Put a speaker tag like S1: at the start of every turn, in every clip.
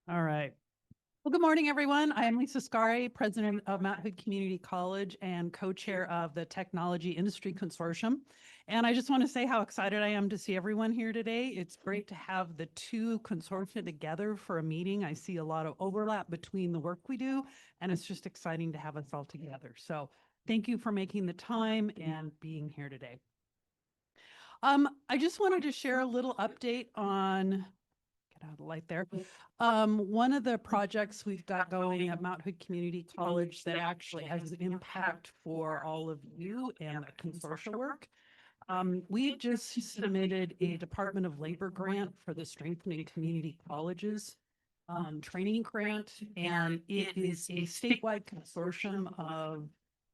S1: All right. Well, good morning, everyone. I am Lisa Scari, president of Mount Hood Community College and co-chair of the Technology Industry Consortium. And I just want to say how excited I am to see everyone here today. It's great to have the two consortia together for a meeting. I see a lot of overlap between the work we do, and it's just exciting to have us all together. So thank you for making the time and being here today. I just wanted to share a little update on, get out of the light there. One of the projects we've got going at Mount Hood Community College that actually has an impact for all of you and the consortia work. We just submitted a Department of Labor grant for the Strengthening Community Colleges training grant, and it is a statewide consortium of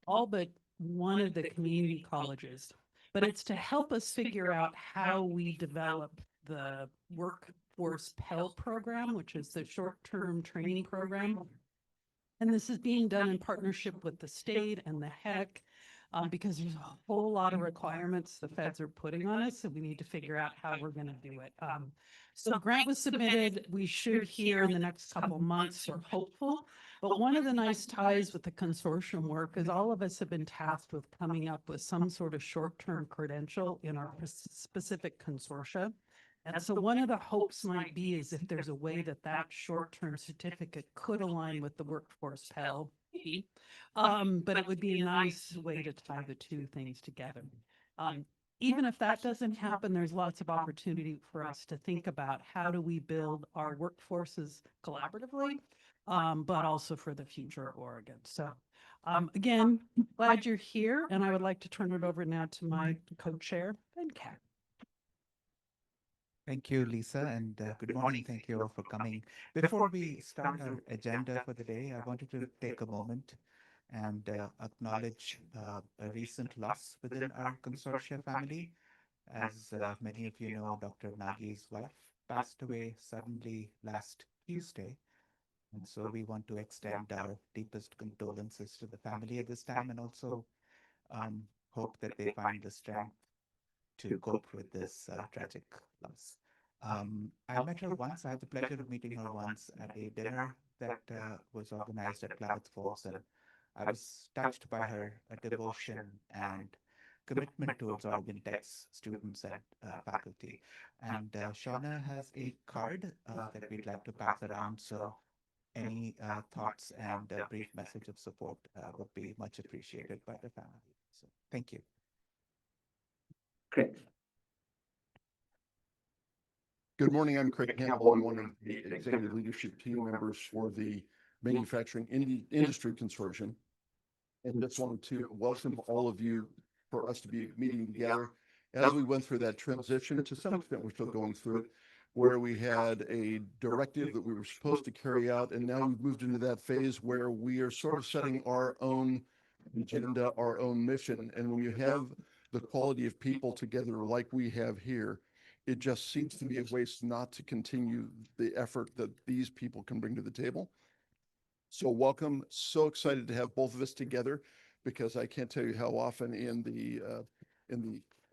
S1: all but one of the community colleges. But it's to help us figure out how we develop the workforce Pell program, which is the short-term training program. And this is being done in partnership with the state and the HECC, because there's a whole lot of requirements the feds are putting on us, and we need to figure out how we're going to do it. So the grant was submitted. We should hear in the next couple of months, we're hopeful. But one of the nice ties with the consortium work is all of us have been tasked with coming up with some sort of short-term credential in our specific consortia. And so one of the hopes might be is if there's a way that that short-term certificate could align with the workforce Pell. But it would be a nice way to tie the two things together. Even if that doesn't happen, there's lots of opportunity for us to think about how do we build our workforces collaboratively, but also for the future of Oregon. So again, glad you're here, and I would like to turn it over now to my co-chair, Venkat.
S2: Thank you, Lisa, and good morning. Thank you all for coming. Before we start our agenda for the day, I wanted to take a moment and acknowledge a recent loss within our consortia family. As many of you know, Dr. Nagi's wife passed away suddenly last Tuesday. And so we want to extend our deepest condolences to the family at this time, and also hope that they find the strength to cope with this tragic loss. I met her once. I had the pleasure of meeting her once at a dinner that was organized at Klamath Falls, and I was touched by her devotion and commitment towards Oregon Tech's students and faculty. And Shauna has a card that we'd like to pass around. So any thoughts and a brief message of support would be much appreciated by the family. So thank you.
S3: Great. Good morning. I'm Craig Campbell. I'm one of the executive leadership team members for the Manufacturing Industry Consortium. And just wanted to welcome all of you for us to be meeting together as we went through that transition. To some extent, we're still going through it, where we had a directive that we were supposed to carry out, and now we've moved into that phase where we are sort of setting our own agenda, our own mission. And when you have the quality of people together like we have here, it just seems to be a waste not to continue the effort that these people can bring to the table. So welcome. So excited to have both of us together, because I can't tell you how often in the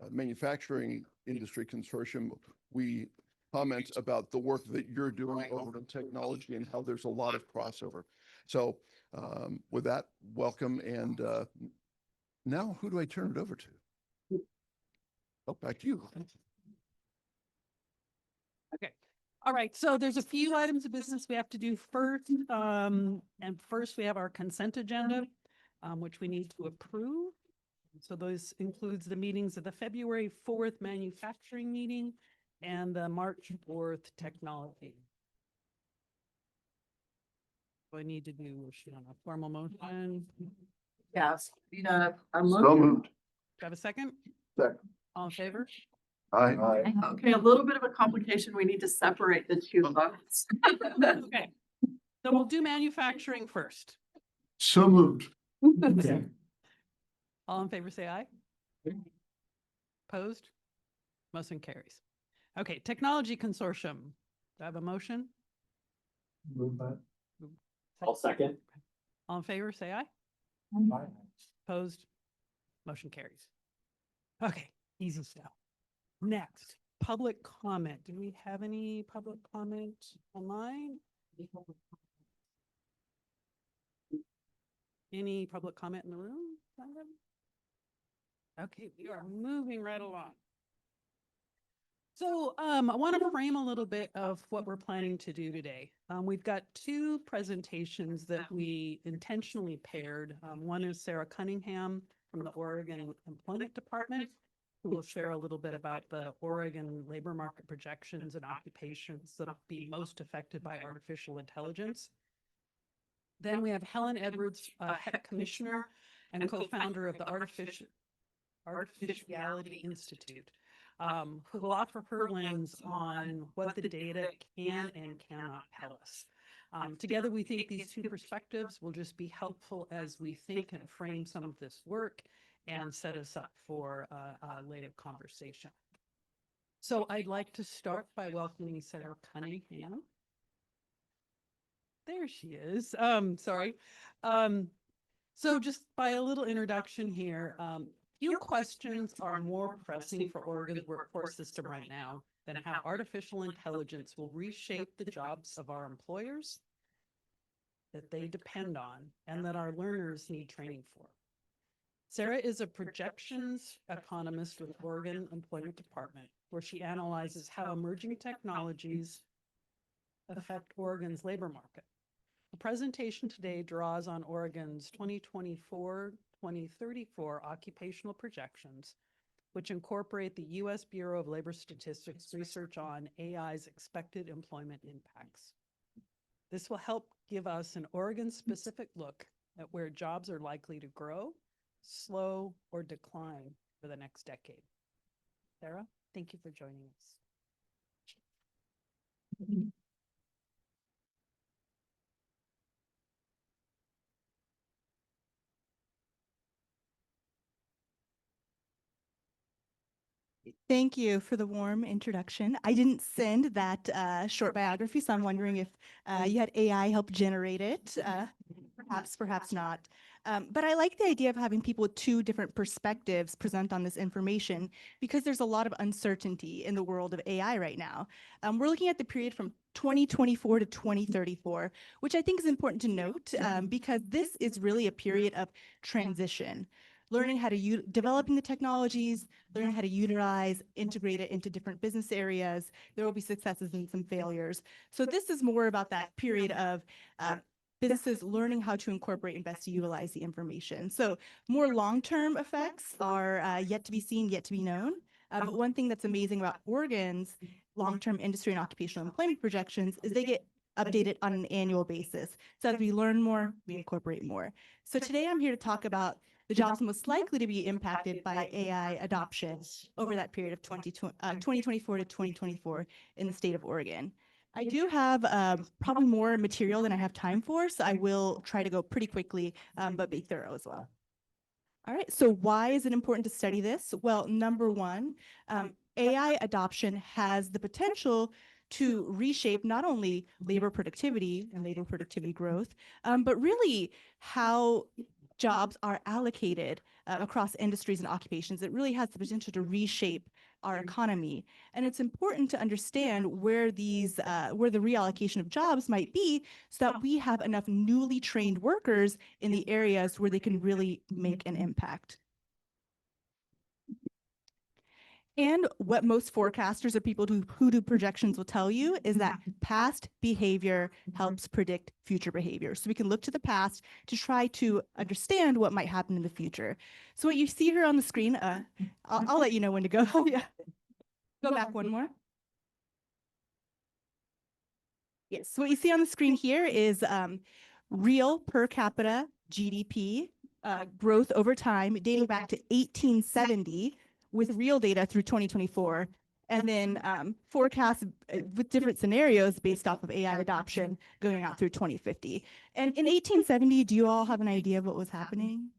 S3: manufacturing industry consortium we comment about the work that you're doing over in technology and how there's a lot of crossover. So with that, welcome. And now who do I turn it over to? Oh, back to you.
S1: Okay. All right. So there's a few items of business we have to do first. And first we have our consent agenda, which we need to approve. So those includes the meetings of the February 4th manufacturing meeting and the March 4th technology. Do I need to do a formal motion?
S4: Yes.
S3: So moved.
S1: Do I have a second?
S3: Second.
S1: All in favor?
S3: Aye.
S4: Okay, a little bit of a complication. We need to separate the two votes.
S1: Okay. So we'll do manufacturing first.
S3: So moved.
S1: All in favor, say aye. Opposed? Motion carries. Okay, Technology Consortium. Do I have a motion?
S5: Move that. I'll second.
S1: All in favor, say aye.
S5: Aye.
S1: Opposed? Motion carries. Okay, easy stuff. Next, public comment. Do we have any public comment online? Any public comment in the room? Okay, we are moving right along. So I want to frame a little bit of what we're planning to do today. We've got two presentations that we intentionally paired. One is Sarah Cunningham from the Oregon Employment Department, who will share a little bit about the Oregon labor market projections and occupations that will be most affected by artificial intelligence. Then we have Helen Edwards, HECC Commissioner and co-founder of the Artificiality Institute, who will offer her lens on what the data can and cannot tell us. Together, we think these two perspectives will just be helpful as we think and frame some of this work and set us up for a later conversation. So I'd like to start by welcoming Sarah Cunningham. There she is. Sorry. So just by a little introduction here, few questions are more pressing for Oregon's workforce system right now than how artificial intelligence will reshape the jobs of our employers that they depend on and that our learners need training for. Sarah is a projections economist with Oregon Employment Department, where she analyzes how emerging technologies affect Oregon's labor market. The presentation today draws on Oregon's 2024-2034 occupational projections, which incorporate the U.S. Bureau of Labor Statistics research on AI's expected employment impacts. This will help give us an Oregon-specific look at where jobs are likely to grow, slow, or decline for the next decade. Sarah, thank you for joining us.
S6: Thank you for the warm introduction. I didn't send that short biography, so I'm wondering if you had AI help generate it. Perhaps not. But I like the idea of having people with two different perspectives present on this information because there's a lot of uncertainty in the world of AI right now. We're looking at the period from 2024 to 2034, which I think is important to note because this is really a period of transition. Learning how to developing the technologies, learning how to utilize, integrate it into different business areas. There will be successes and some failures. So this is more about that period of businesses learning how to incorporate and best to utilize the information. So more long-term effects are yet to be seen, yet to be known. But one thing that's amazing about Oregon's long-term industry and occupational employment projections is they get updated on an annual basis. So as we learn more, we incorporate more. So today I'm here to talk about the jobs most likely to be impacted by AI adoption over that period of 2024 to 2024 in the state of Oregon. I do have probably more material than I have time for, so I will try to go pretty quickly, but be thorough as well. All right, so why is it important to study this? Well, number one, AI adoption has the potential to reshape not only labor productivity and labor productivity growth, but really how jobs are allocated across industries and occupations. It really has the potential to reshape our economy. And it's important to understand where the reallocation of jobs might be so that we have enough newly trained workers in the areas where they can really make an impact. And what most forecasters or people who do projections will tell you is that past behavior helps predict future behavior. So we can look to the past to try to understand what might happen in the future. So what you see here on the screen, I'll let you know when to go. Yeah. Go back one more. Yes, so what you see on the screen here is real per capita GDP growth over time dating back to 1870. With real data through 2024, and then forecasts with different scenarios based off of AI adoption going out through 2050. And in 1870, do you all have an idea of what was happening?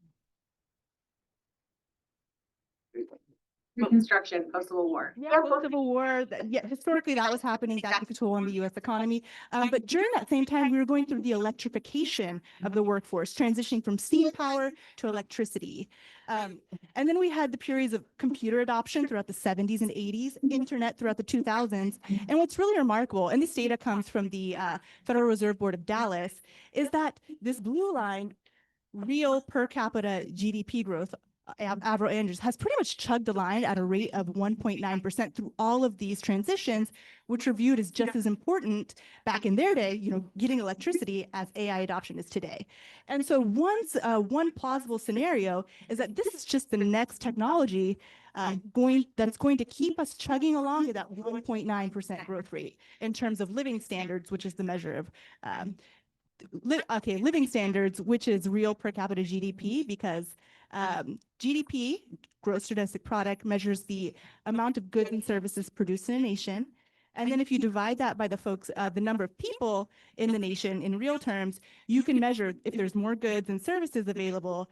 S4: Reconstruction, post-Civil War.
S6: Yeah, post-Civil War, yeah, historically that was happening, that took a toll on the US economy. But during that same time, we were going through the electrification of the workforce, transitioning from steam power to electricity. And then we had the periods of computer adoption throughout the 70s and 80s, internet throughout the 2000s. And what's really remarkable, and this data comes from the Federal Reserve Board of Dallas, is that this blue line, real per capita GDP growth, Avro Andrews, has pretty much chugged the line at a rate of 1.9% through all of these transitions, which were viewed as just as important back in their day, getting electricity as AI adoption is today. And so one plausible scenario is that this is just the next technology that's going to keep us chugging along at that 1.9% growth rate in terms of living standards, which is the measure of living standards, which is real per capita GDP, because GDP, gross domestic product, measures the amount of goods and services produced in a nation. And then if you divide that by the number of people in the nation in real terms, you can measure if there's more goods and services available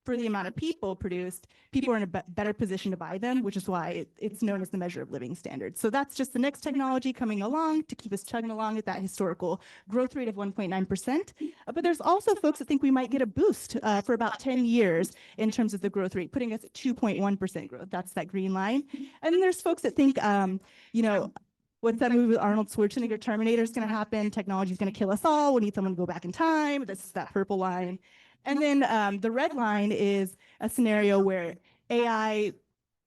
S6: for the amount of people produced, people are in a better position to buy them, which is why it's known as the measure of living standards. So that's just the next technology coming along to keep us chugging along at that historical growth rate of 1.9%. But there's also folks that think we might get a boost for about 10 years in terms of the growth rate, putting us at 2.1% growth. That's that green line. And then there's folks that think, what's that movie with Arnold Schwarzenegger, Terminator, is going to happen, technology is going to kill us all, we need someone to go back in time. This is that purple line. And then the red line is a scenario where AI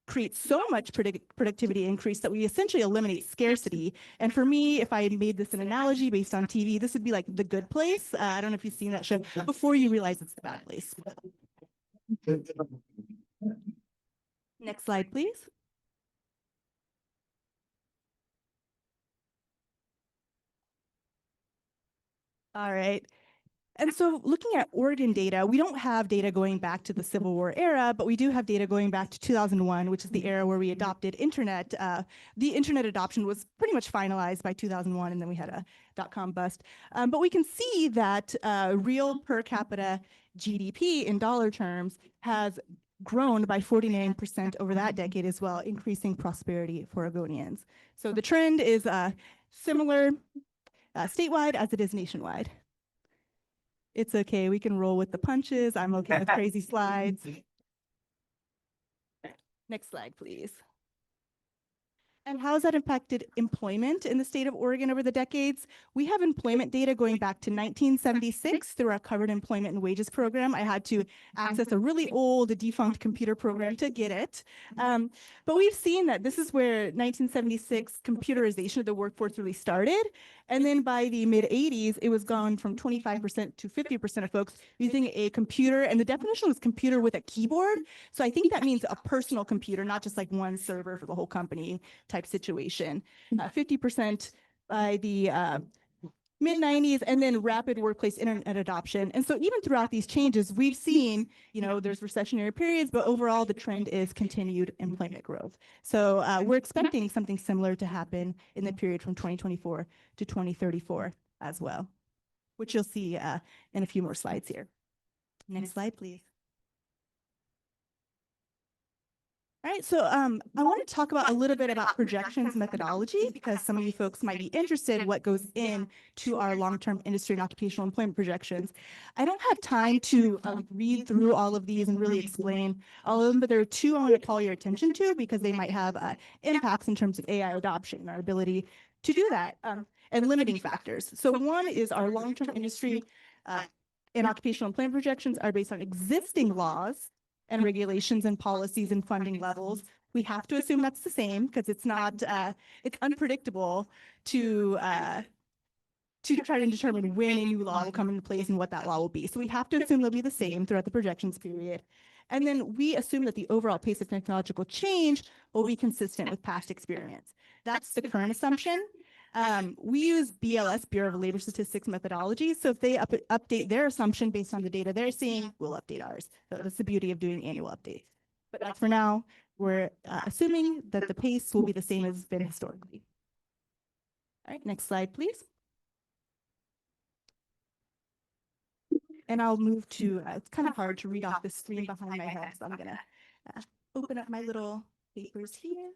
S6: creates so much productivity increase that we essentially eliminate scarcity. And for me, if I made this an analogy based on TV, this would be like The Good Place. I don't know if you've seen that show before you realize it's the bad place. Next slide, please. All right. And so looking at Oregon data, we don't have data going back to the Civil War era, but we do have data going back to 2001, which is the era where we adopted internet. The internet adoption was pretty much finalized by 2001, and then we had a dot-com bust. But we can see that real per capita GDP in dollar terms has grown by 49% over that decade as well, increasing prosperity for Oregonians. So the trend is similar statewide as it is nationwide. It's okay, we can roll with the punches. I'm okay with crazy slides. Next slide, please. And how has that impacted employment in the state of Oregon over the decades? We have employment data going back to 1976 through our covered employment and wages program. I had to access a really old defunct computer program to get it. But we've seen that this is where 1976 computerization of the workforce really started. And then by the mid 80s, it was gone from 25% to 50% of folks using a computer. And the definition was computer with a keyboard. So I think that means a personal computer, not just like one server for the whole company type situation. 50% by the mid 90s, and then rapid workplace internet adoption. And so even throughout these changes, we've seen, there's recessionary periods, but overall the trend is continued employment growth. So we're expecting something similar to happen in the period from 2024 to 2034 as well, which you'll see in a few more slides here. Next slide, please. All right, so I want to talk about a little bit about projections methodology, because some of you folks might be interested in what goes into our long-term industry and occupational employment projections. I don't have time to read through all of these and really explain all of them, but there are two I want to call your attention to because they might have impacts in terms of AI adoption and our ability to do that, and limiting factors. So one is our long-term industry and occupational employment projections are based on existing laws and regulations and policies and funding levels. We have to assume that's the same because it's not, it's unpredictable to try to determine when a new law will come into place and what that law will be. So we have to assume they'll be the same throughout the projections period. And then we assume that the overall pace of technological change will be consistent with past experience. That's the current assumption. We use BLS, Bureau of Labor Statistics methodology. So if they update their assumption based on the data they're seeing, we'll update ours. So that's the beauty of doing annual updates. But as for now, we're assuming that the pace will be the same as it's been historically. All right, next slide, please. And I'll move to, it's kind of hard to read off the screen behind my head, so I'm gonna open up my little papers here.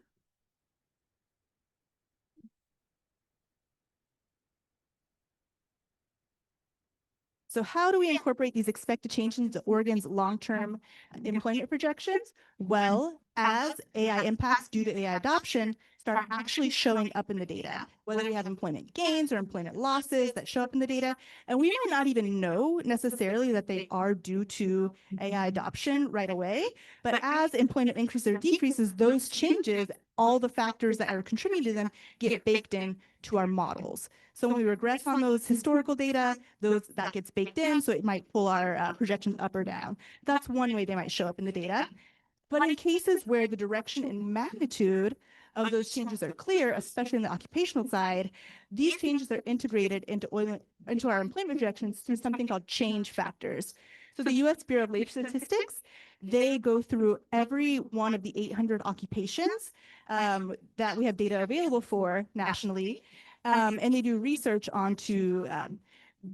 S6: So how do we incorporate these expected changes into Oregon's long-term employment projections? Well, as AI impacts due to AI adoption start actually showing up in the data, whether we have employment gains or employment losses that show up in the data, and we might not even know necessarily that they are due to AI adoption right away, but as employment increases or decreases, those changes, all the factors that are contributing to them get baked in to our models. So when we regress on those historical data, that gets baked in, so it might pull our projections up or down. That's one way they might show up in the data. But in cases where the direction and magnitude of those changes are clear, especially in the occupational side, these changes are integrated into our employment projections through something called change factors. So the U.S. Bureau of Labor Statistics, they go through every one of the 800 occupations that we have data available for nationally, and they do research onto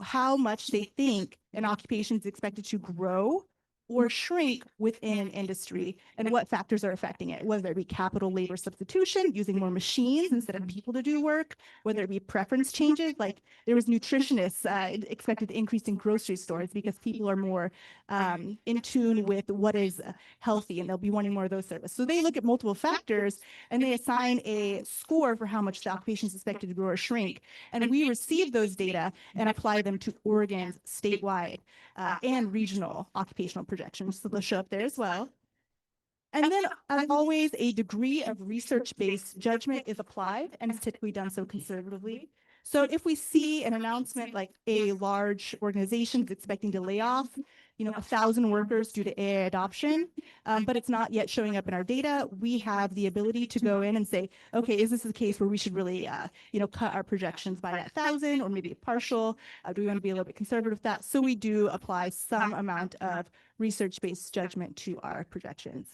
S6: how much they think an occupation is expected to grow or shrink within an industry and what factors are affecting it, whether it be capital labor substitution, using more machines instead of people to do work, whether it be preference changes, like there was nutritionists expected to increase in grocery stores because people are more in tune with what is healthy and they'll be wanting more of those services. So they look at multiple factors and they assign a score for how much the occupation is expected to grow or shrink. And we receive those data and apply them to Oregon's statewide and regional occupational projections. So they'll show up there as well. And then, as always, a degree of research-based judgment is applied and is typically done so conservatively. So if we see an announcement like a large organization is expecting to lay off, 1,000 workers due to AI adoption, but it's not yet showing up in our data, we have the ability to go in and say, okay, is this the case where we should really, cut our projections by that 1,000 or maybe a partial? Do we want to be a little bit conservative with that? So we do apply some amount of research-based judgment to our projections.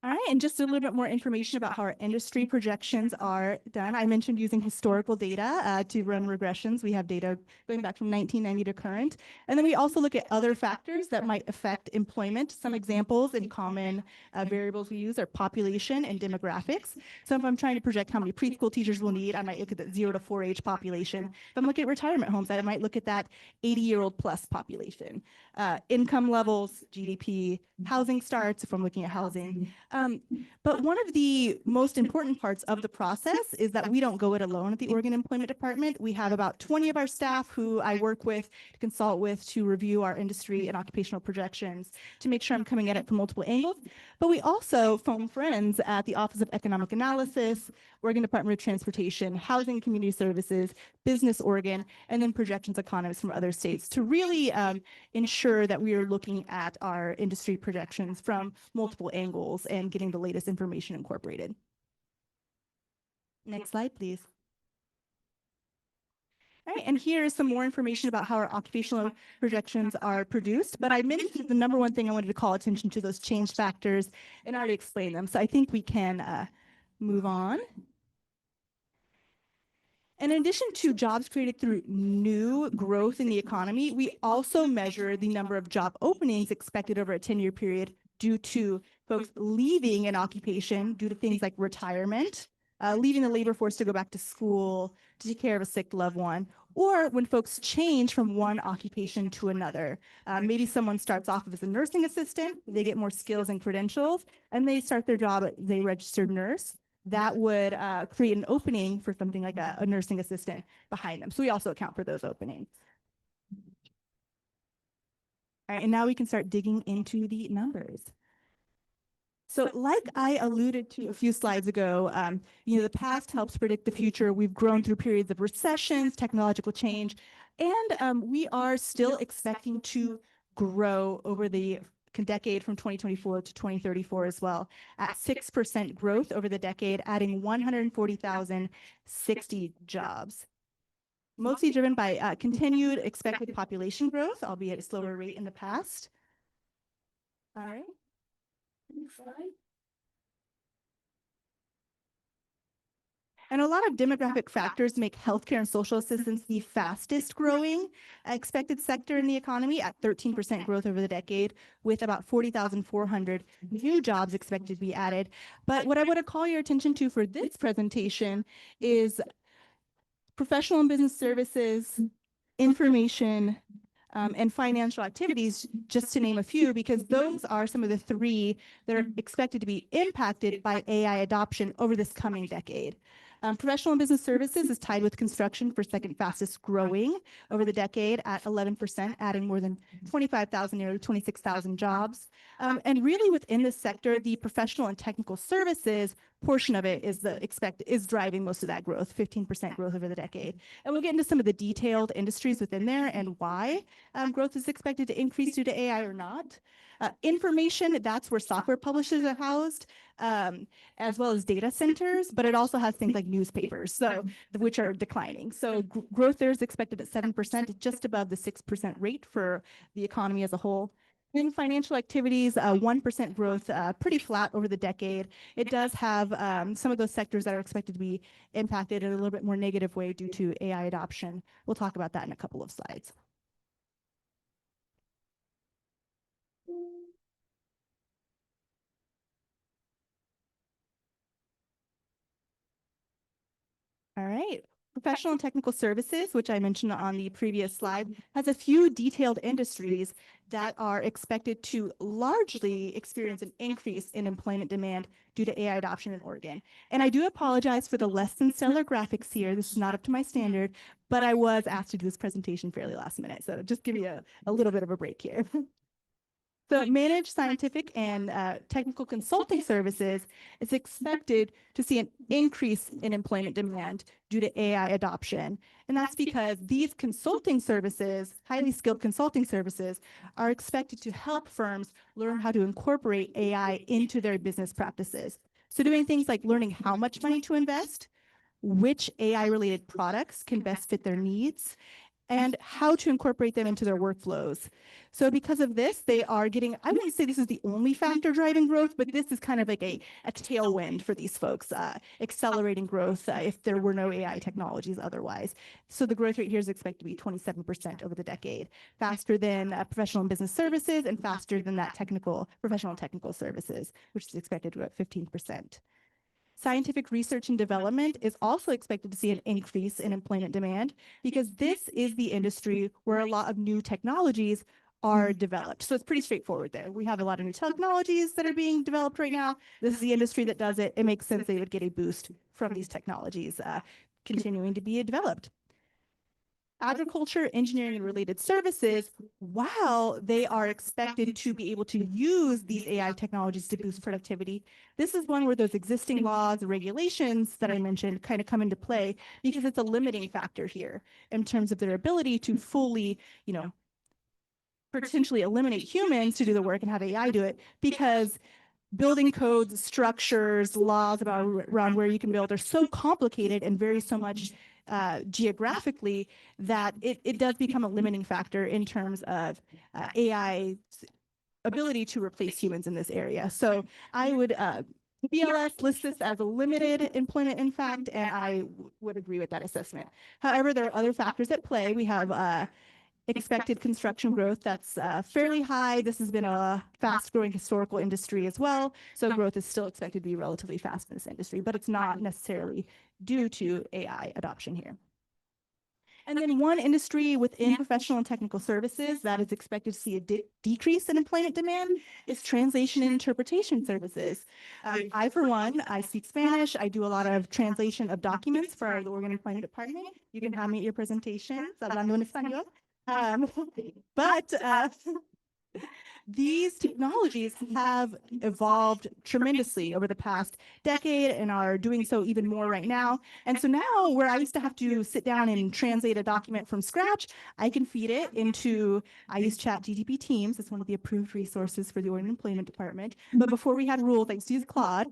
S6: All right, and just a little bit more information about how our industry projections are done. I mentioned using historical data to run regressions. We have data going back from 1990 to current. And then we also look at other factors that might affect employment. Some examples and common variables we use are population and demographics. So if I'm trying to project how many preschool teachers we'll need, I might look at the 0 to 4-age population. If I'm looking at retirement homes, I might look at that 80-year-old plus population. Income levels, GDP, housing starts, if I'm looking at housing. But one of the most important parts of the process is that we don't go it alone at the Oregon Employment Department. We have about 20 of our staff who I work with, to consult with, to review our industry and occupational projections to make sure I'm coming at it from multiple angles. But we also phone friends at the Office of Economic Analysis, Oregon Department of Transportation, Housing and Community Services, Business Oregon, and then projections economists from other states to really ensure that we are looking at our industry projections from multiple angles and getting the latest information incorporated. Next slide, please. All right, and here is some more information about how our occupational projections are produced. But I mentioned the number one thing I wanted to call attention to, those change factors, and I already explained them. So I think we can move on. And in addition to jobs created through new growth in the economy, we also measure the number of job openings expected over a 10-year period due to folks leaving an occupation due to things like retirement, leaving the labor force to go back to school, to take care of a sick loved one, or when folks change from one occupation to another. Maybe someone starts off as a nursing assistant, they get more skills and credentials, and they start their job as a registered nurse. That would create an opening for something like a nursing assistant behind them. So we also account for those openings. All right, and now we can start digging into the numbers. So like I alluded to a few slides ago, the past helps predict the future. We've grown through periods of recessions, technological change, and we are still expecting to grow over the decade from 2024 to 2034 as well, at 6% growth over the decade, adding 140,060 jobs. Mostly driven by continued expected population growth, albeit at a slower rate in the past. All right. Next slide. And a lot of demographic factors make healthcare and social assistance the fastest growing expected sector in the economy at 13% growth over the decade, with about 40,400 new jobs expected to be added. But what I want to call your attention to for this presentation is professional and business services, information, and financial activities, just to name a few, because those are some of the three that are expected to be impacted by AI adoption over this coming decade. Professional and business services is tied with construction for second fastest growing over the decade at 11%, adding more than 25,000, nearly 26,000 jobs. And really within this sector, the professional and technical services portion of it is driving most of that growth, 15% growth over the decade. And we'll get into some of the detailed industries within there and why growth is expected to increase due to AI or not. Information, that's where software publishers are housed, as well as data centers, but it also has things like newspapers, so which are declining. So growth there is expected at 7%, just above the 6% rate for the economy as a whole. In financial activities, 1% growth, pretty flat over the decade. It does have some of those sectors that are expected to be impacted in a little bit more negative way due to AI adoption. We'll talk about that in a couple of slides. All right. Professional and technical services, which I mentioned on the previous slide, has a few detailed industries that are expected to largely experience an increase in employment demand due to AI adoption in Oregon. And I do apologize for the less than stellar graphics here. This is not up to my standard, but I was asked to do this presentation fairly last minute. So just give me a little bit of a break here. So managed scientific and technical consulting services is expected to see an increase in employment demand due to AI adoption. And that's because these consulting services, highly skilled consulting services, are expected to help firms learn how to incorporate AI into their business practices. So doing things like learning how much money to invest, which AI-related products can best fit their needs, and how to incorporate them into their workflows. So because of this, they are getting, I wouldn't say this is the only factor driving growth, but this is kind of like a tailwind for these folks, accelerating growth if there were no AI technologies otherwise. So the growth rate here is expected to be 27% over the decade, faster than professional and business services and faster than that professional and technical services, which is expected to grow at 15%. Scientific research and development is also expected to see an increase in employment demand because this is the industry where a lot of new technologies are developed. So it's pretty straightforward there. We have a lot of new technologies that are being developed right now. This is the industry that does it. It makes sense they would get a boost from these technologies continuing to be developed. Agriculture, engineering, and related services, while they are expected to be able to use these AI technologies to boost productivity, this is one where those existing laws and regulations that I mentioned kind of come into play because it's a limiting factor here in terms of their ability to fully, potentially eliminate humans to do the work and have AI do it, because building codes, structures, laws around where you can build are so complicated and vary so much geographically that it does become a limiting factor in terms of AI's ability to replace humans in this area. So I would BLS lists this as a limited employment impact, and I would agree with that assessment. However, there are other factors at play. We have expected construction growth that's fairly high. This has been a fast-growing historical industry as well, so growth is still expected to be relatively fast in this industry, but it's not necessarily due to AI adoption here. And then one industry within professional and technical services that is expected to see a decrease in employment demand is translation and interpretation services. I, for one, I speak Spanish. I do a lot of translation of documents for the Oregon Employment Department. You can have me at your presentations, hablando en español. But these technologies have evolved tremendously over the past decade and are doing so even more right now. And so now where I used to have to sit down and translate a document from scratch, I can feed it into, I use ChatGPT Teams. It's one of the approved resources for the Oregon Employment Department. But before we had rules, I used to use Claude.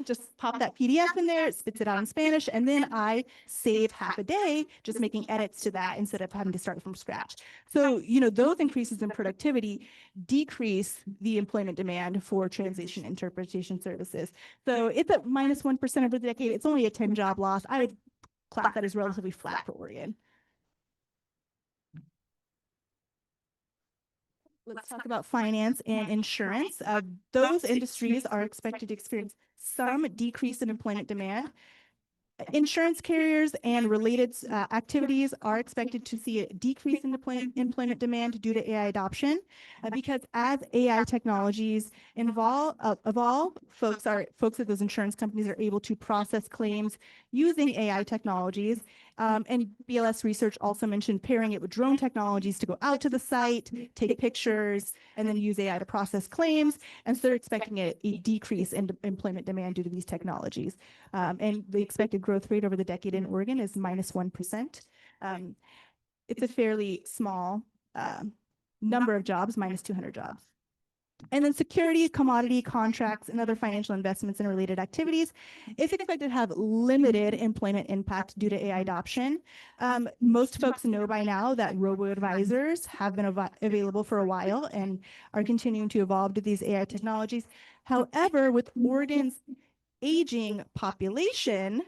S6: Just pop that PDF in there, it spits it out in Spanish, and then I save half a day just making edits to that instead of having to start from scratch. So, those increases in productivity decrease the employment demand for translation interpretation services. So it's at -1% over the decade. It's only a 10 job loss. I would class that as relatively flat for Oregon. Let's talk about finance and insurance. Those industries are expected to experience some decrease in employment demand. Insurance carriers and related activities are expected to see a decrease in employment demand due to AI adoption, because as AI technologies evolve, folks at those insurance companies are able to process claims using AI technologies. And BLS research also mentioned pairing it with drone technologies to go out to the site, take pictures, and then use AI to process claims. And so they're expecting a decrease in employment demand due to these technologies. And the expected growth rate over the decade in Oregon is -1%. It's a fairly small number of jobs, -200 jobs. And then security, commodity, contracts, and other financial investments and related activities is expected to have limited employment impact due to AI adoption. Most folks know by now that robo-advisors have been available for a while and are continuing to evolve to these AI technologies. However, with Oregon's aging population,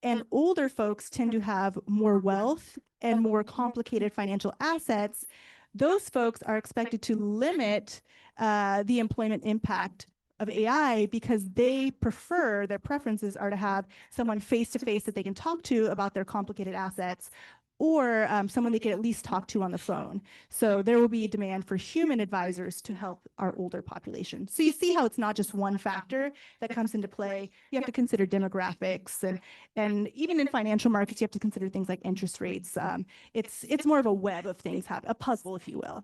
S6: and older folks tend to have more wealth and more complicated financial assets, those folks are expected to limit the employment impact of AI because their preferences are to have someone face-to-face that they can talk to about their complicated assets, or someone they can at least talk to on the phone. So there will be a demand for human advisors to help our older population. So you see how it's not just one factor that comes into play. You have to consider demographics, and even in financial markets, you have to consider things like interest rates. It's more of a web of things, a puzzle, if you will.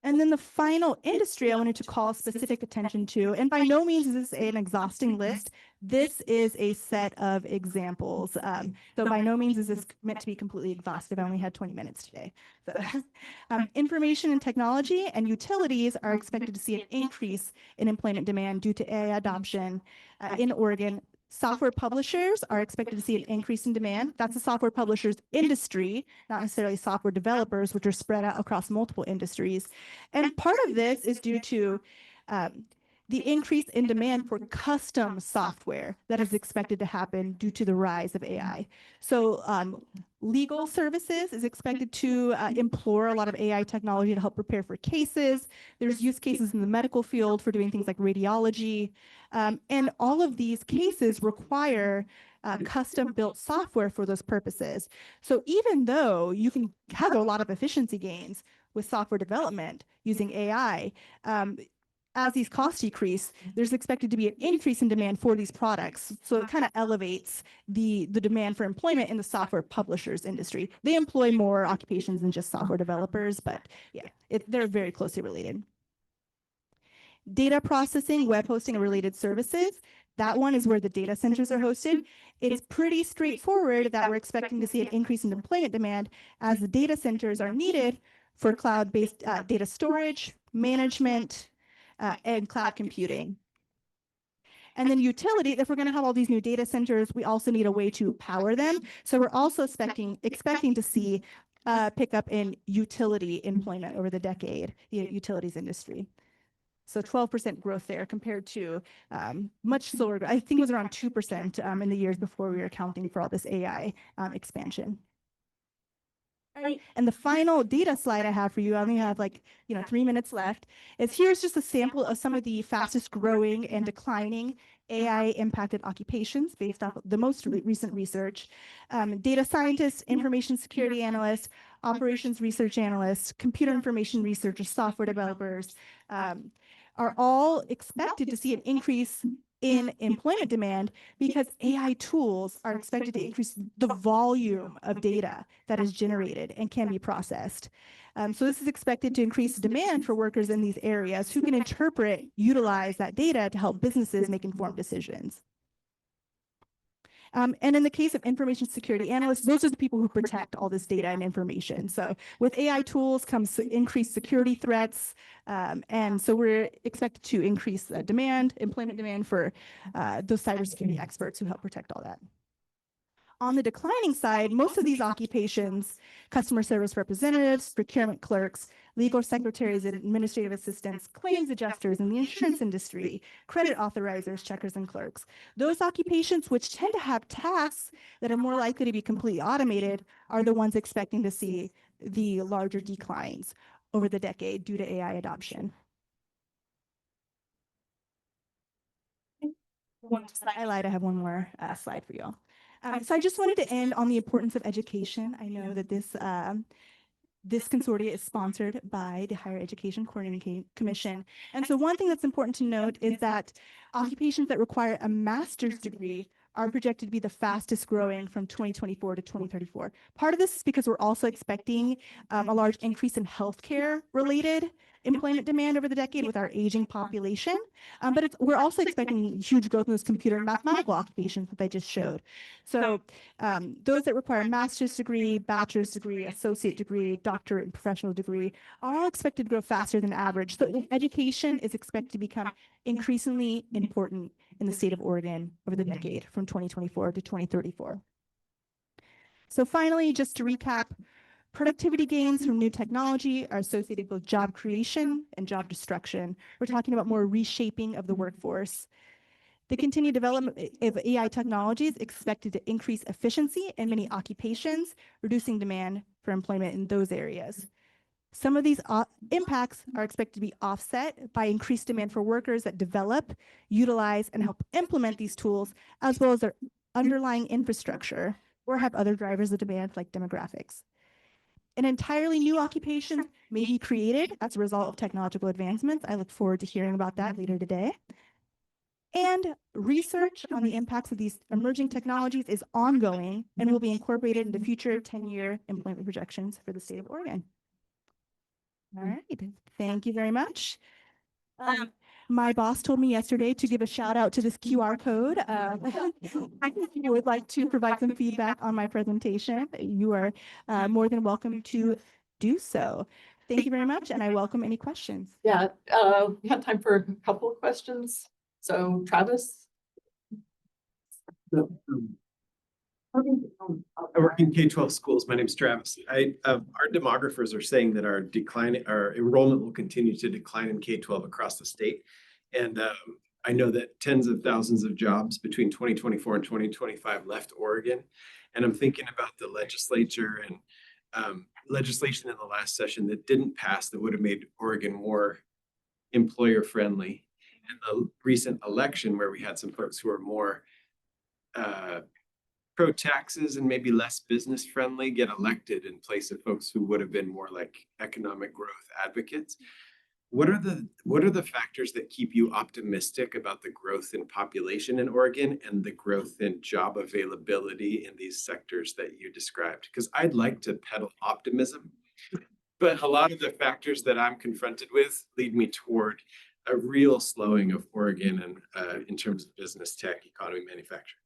S6: And then the final industry I wanted to call specific attention to, and by no means is this an exhausting list. This is a set of examples. So by no means is this meant to be completely exhaustive. I only had 20 minutes today. So, information and technology and utilities are expected to see an increase in employment demand due to AI adoption in Oregon. Software publishers are expected to see an increase in demand. That's the software publishers industry, not necessarily software developers, which are spread out across multiple industries. And part of this is due to the increase in demand for custom software that is expected to happen due to the rise of AI. So legal services is expected to employ a lot of AI technology to help prepare for cases. There's use cases in the medical field for doing things like radiology. And all of these cases require custom built software for those purposes. So even though you can have a lot of efficiency gains with software development using AI, as these costs decrease, there's expected to be an increase in demand for these products. So it kind of elevates the demand for employment in the software publishers industry. They employ more occupations than just software developers, but yeah, they're very closely related. Data processing, web hosting, and related services. That one is where the data centers are hosted. It's pretty straightforward that we're expecting to see an increase in employment demand as the data centers are needed for cloud-based data storage, management, and cloud computing. And then utility, if we're going to have all these new data centers, we also need a way to power them. So we're also expecting to see pickup in utility employment over the decade, the utilities industry. So 12% growth there compared to much slower. I think it was around 2% in the years before we were accounting for all this AI expansion. All right. And the final data slide I have for you, I only have 3 minutes left, is here's just a sample of some of the fastest growing and declining AI impacted occupations based off of the most recent research. Data scientists, information security analysts, operations research analysts, computer information researchers, software developers, are all expected to see an increase in employment demand because AI tools are expected to increase the volume of data that is generated and can be processed. So this is expected to increase demand for workers in these areas who can utilize that data to help businesses make informed decisions. And in the case of information security analysts, those are the people who protect all this data and information. So with AI tools comes increased security threats. And so we're expected to increase employment demand for those cybersecurity experts who help protect all that. On the declining side, most of these occupations, customer service representatives, procurement clerks, legal secretaries and administrative assistants, claims adjusters in the insurance industry, credit authorizers, checkers, and clerks. Those occupations, which tend to have tasks that are more likely to be completely automated, are the ones expecting to see the larger declines over the decade due to AI adoption. One highlight, I have one more slide for you all. So I just wanted to end on the importance of education. I know that this consortia is sponsored by the Higher Education Coordinating Commission. And so one thing that's important to note is that occupations that require a master's degree are projected to be the fastest growing from 2024 to 2034. Part of this is because we're also expecting a large increase in healthcare related employment demand over the decade with our aging population. But we're also expecting huge growth in those computer and mathematical occupations that I just showed. So those that require a master's degree, bachelor's degree, associate degree, doctorate, and professional degree are all expected to grow faster than average. So education is expected to become increasingly important in the state of Oregon over the decade from 2024 to 2034. So finally, just to recap, productivity gains from new technology are associated with job creation and job destruction. We're talking about more reshaping of the workforce. The continued development of AI technology is expected to increase efficiency in many occupations, reducing demand for employment in those areas. Some of these impacts are expected to be offset by increased demand for workers that develop, utilize, and help implement these tools, as well as their underlying infrastructure, or have other drivers of demand like demographics. An entirely new occupation may be created as a result of technological advancements. I look forward to hearing about that later today. And research on the impacts of these emerging technologies is ongoing and will be incorporated into future 10-year employment projections for the state of Oregon. All right, thank you very much. My boss told me yesterday to give a shout out to this QR code. If you would like to provide some feedback on my presentation, you are more than welcome to do so. Thank you very much, and I welcome any questions.
S4: Yeah, we have time for a couple of questions. So Travis?
S5: I work in K-12 schools. My name's Travis. Our demographers are saying that our enrollment will continue to decline in K-12 across the state. And I know that tens of thousands of jobs between 2024 and 2025 left Oregon. And I'm thinking about the legislature and legislation in the last session that didn't pass that would have made Oregon more employer friendly. And the recent election where we had some folks who are more pro-taxes and maybe less business friendly get elected in place of folks who would have been more like economic growth advocates. What are the factors that keep you optimistic about the growth in population in Oregon and the growth in job availability in these sectors that you described? Because I'd like to peddle optimism, but a lot of the factors that I'm confronted with lead me toward a real slowing of Oregon and in terms of business, tech, economy, manufacturing.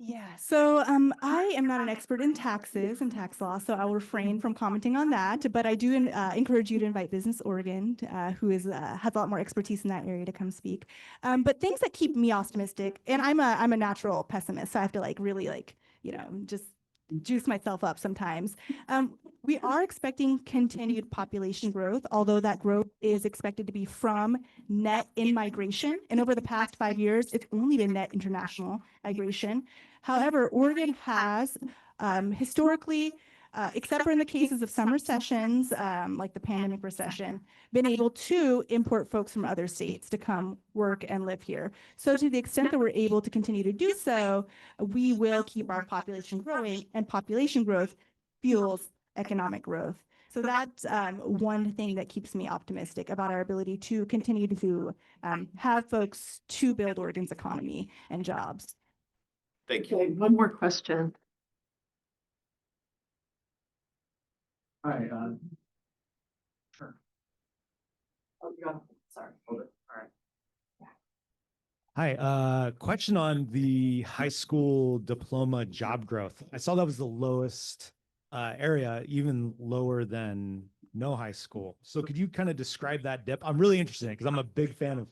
S6: Yeah, so I am not an expert in taxes and tax law, so I will refrain from commenting on that. But I do encourage you to invite Business Oregon, who has a lot more expertise in that area, to come speak. But things that keep me optimistic, and I'm a natural pessimist, so I have to really just juice myself up sometimes. We are expecting continued population growth, although that growth is expected to be from net in-migration. And over the past 5 years, it's only been net international migration. However, Oregon has historically, except for in the cases of some recessions, like the pandemic recession, been able to import folks from other states to come work and live here. So to the extent that we're able to continue to do so, we will keep our population growing, and population growth fuels economic growth. So that's one thing that keeps me optimistic about our ability to continue to have folks to build Oregon's economy and jobs.
S5: Thank you.
S4: Okay, one more question.
S5: Hi,
S4: Sure. Oh, you got, sorry.
S5: hold it. All right.
S7: Hi, question on the high school diploma job growth. I saw that was the lowest area, even lower than no high school. So could you kind of describe that dip? I'm really interested in it because I'm a big fan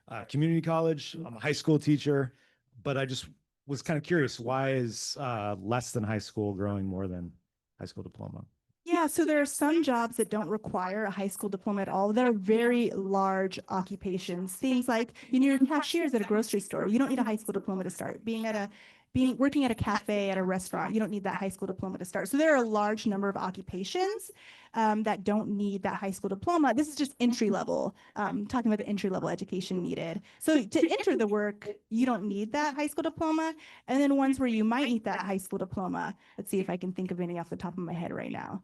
S7: of community college. I'm a high school teacher, but I just was kind of curious, why is less than high school growing more than high school diploma?
S6: Yeah, so there are some jobs that don't require a high school diploma at all. They're very large occupations. Things like, you're cashiers at a grocery store. You don't need a high school diploma to start. Working at a cafe, at a restaurant, you don't need that high school diploma to start. So there are a large number of occupations that don't need that high school diploma. This is just entry level, talking about the entry level education needed. So to enter the work, you don't need that high school diploma. And then ones where you might need that high school diploma, let's see if I can think of any off the top of my head right now.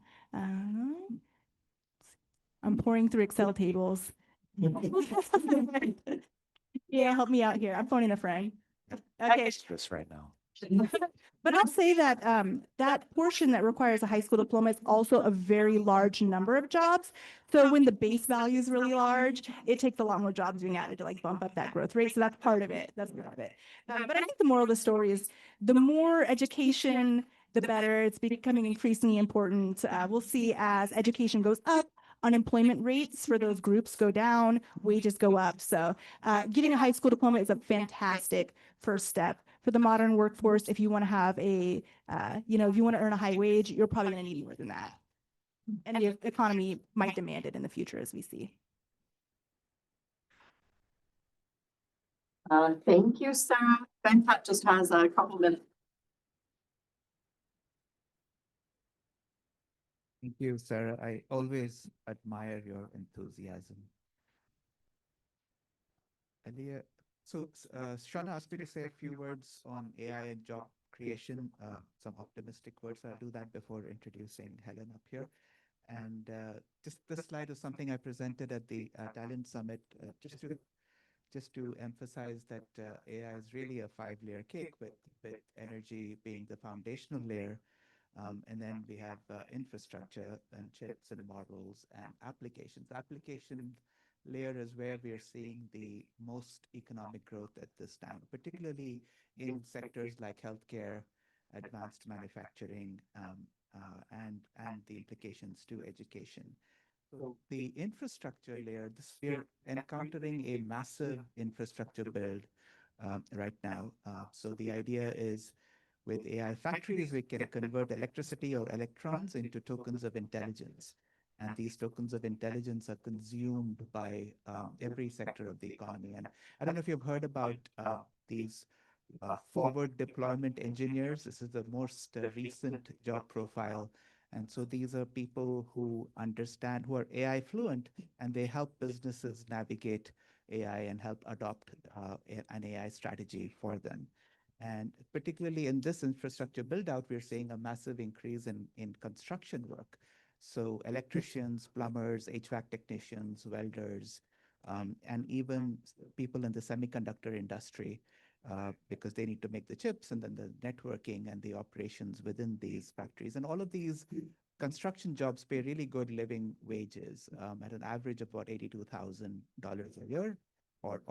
S6: I'm pouring through Excel tables. Yeah, help me out here. I'm phoning a friend. Okay.
S7: This right now.
S6: But I'll say that that portion that requires a high school diploma is also a very large number of jobs. So when the base value is really large, it takes a lot more jobs being added to like bump up that growth rate. So that's part of it. That's part of it. But I think the moral of the story is the more education, the better. It's becoming increasingly important. We'll see as education goes up, unemployment rates for those groups go down, wages go up. So getting a high school diploma is a fantastic first step for the modern workforce. If you want to have if you want to earn a high wage, you're probably going to need more than that. And the economy might demand it in the future, as we see.
S4: Thank you, Sarah. Venkat just has a couple minutes.
S2: Thank you, Sarah. I always admire your enthusiasm. Elia, so Shauna asked me to say a few words on AI and job creation, some optimistic words. I'll do that before introducing Helen up here. And just this slide is something I presented at the Talent Summit, just to emphasize that AI is really a 5-layer cake with energy being the foundational layer. And then we have infrastructure and chips and models and applications. Application layer is where we are seeing the most economic growth at this time, particularly in sectors like healthcare, advanced manufacturing, and the implications to education. So the infrastructure layer, we're encountering a massive infrastructure build right now. So the idea is, with AI factories, we can convert electricity or electrons into tokens of intelligence. And these tokens of intelligence are consumed by every sector of the economy. And I don't know if you've heard about these forward deployment engineers. This is the most recent job profile. And so these are people who understand, who are AI fluent, and they help businesses navigate AI and help adopt an AI strategy for them. And particularly in this infrastructure build out, we're seeing a massive increase in construction work. So electricians, plumbers, HVAC technicians, welders, and even people in the semiconductor industry, because they need to make the chips and then the networking and the operations within these factories. And all of these construction jobs pay really good living wages at an average of about $82,000 a year or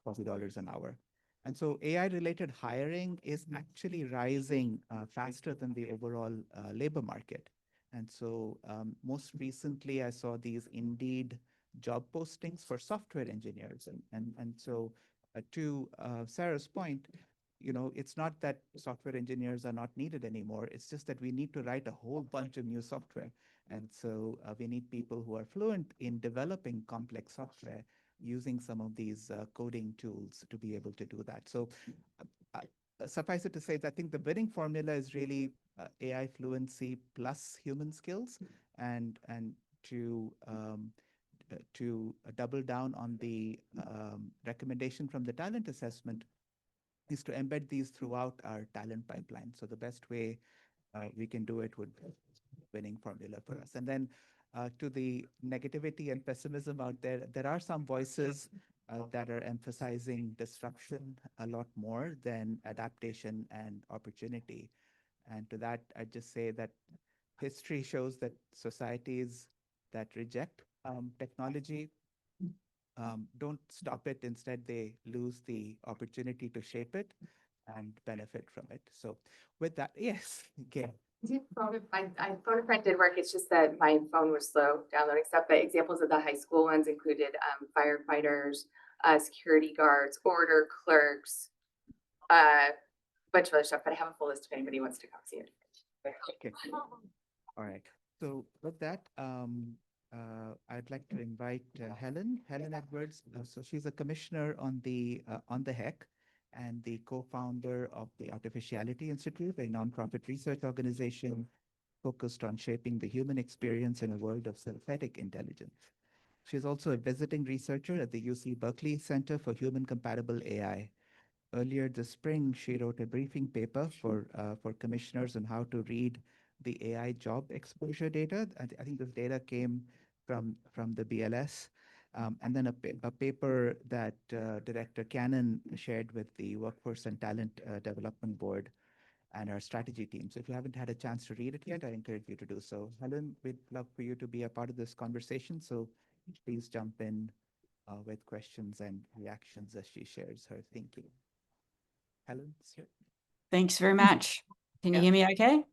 S2: $40 an hour. And so AI-related hiring is actually rising faster than the overall labor market. And so most recently, I saw these Indeed job postings for software engineers. And so to Sarah's point, it's not that software engineers are not needed anymore. It's just that we need to write a whole bunch of new software. And so we need people who are fluent in developing complex software using some of these coding tools to be able to do that. So suffice it to say that I think the winning formula is really AI fluency plus human skills, and to double down on the recommendation from the talent assessment is to embed these throughout our talent pipeline. So the best way we can do it would be winning formula for us. And then to the negativity and pessimism out there, there are some voices that are emphasizing disruption a lot more than adaptation and opportunity. And to that, I just say that history shows that societies that reject technology don't stop it. Instead, they lose the opportunity to shape it and benefit from it. So with that, yes, okay.
S8: My photograph did work. It's just that my phone was slow downloading stuff. But examples of the high school ones included firefighters, security guards, order clerks, bunch of other stuff, but I have a full list if anybody wants to come see it.
S2: Okay. All right. So with that, I'd like to invite Helen Edwards. So she's a commissioner on the HECC and the co-founder of the Artificiality Institute, a nonprofit research organization focused on shaping the human experience in a world of synthetic intelligence. She's also a visiting researcher at the UC Berkeley Center for Human Compatible AI. Earlier this spring, she wrote a briefing paper for commissioners on how to read the AI job exposure data. I think this data came from the BLS. And then a paper that Director Cannon shared with the Workforce and Talent Development Board and our strategy team. So if you haven't had a chance to read it yet, I encourage you to do so. Helen, we'd love for you to be a part of this conversation. So please jump in with questions and reactions as she shares her thinking. Helen, it's here.
S9: Thanks very much. Can you hear me okay?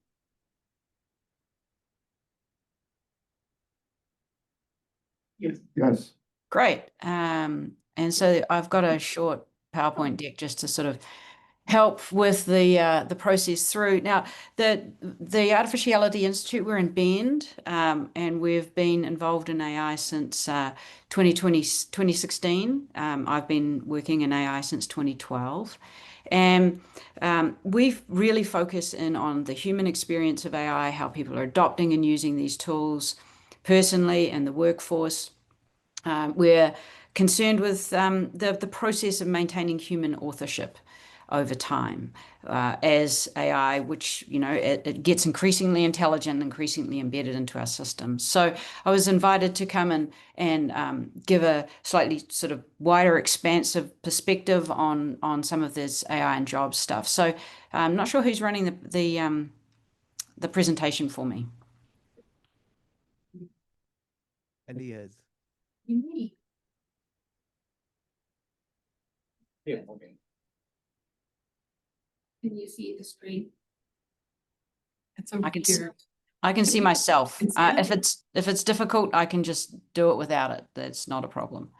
S3: Yes.
S9: Great. And so I've got a short PowerPoint deck just to sort of help with the process through. Now, the Artificiality Institute, we're in Bend, and we've been involved in AI since 2016. I've been working in AI since 2012. And we've really focused in on the human experience of AI, how people are adopting and using these tools personally in the workforce. We're concerned with the process of maintaining human authorship over time as AI, which, you know, it gets increasingly intelligent, increasingly embedded into our systems. So I was invited to come and give a slightly sort of wider, expansive perspective on some of this AI and jobs stuff. So I'm not sure who's running the presentation for me.
S2: Elias.
S4: Yeah. Can you see the screen? It's over here.
S9: I can see myself.
S4: Can see it?
S9: If it's difficult, I can just do it without it. That's not a problem.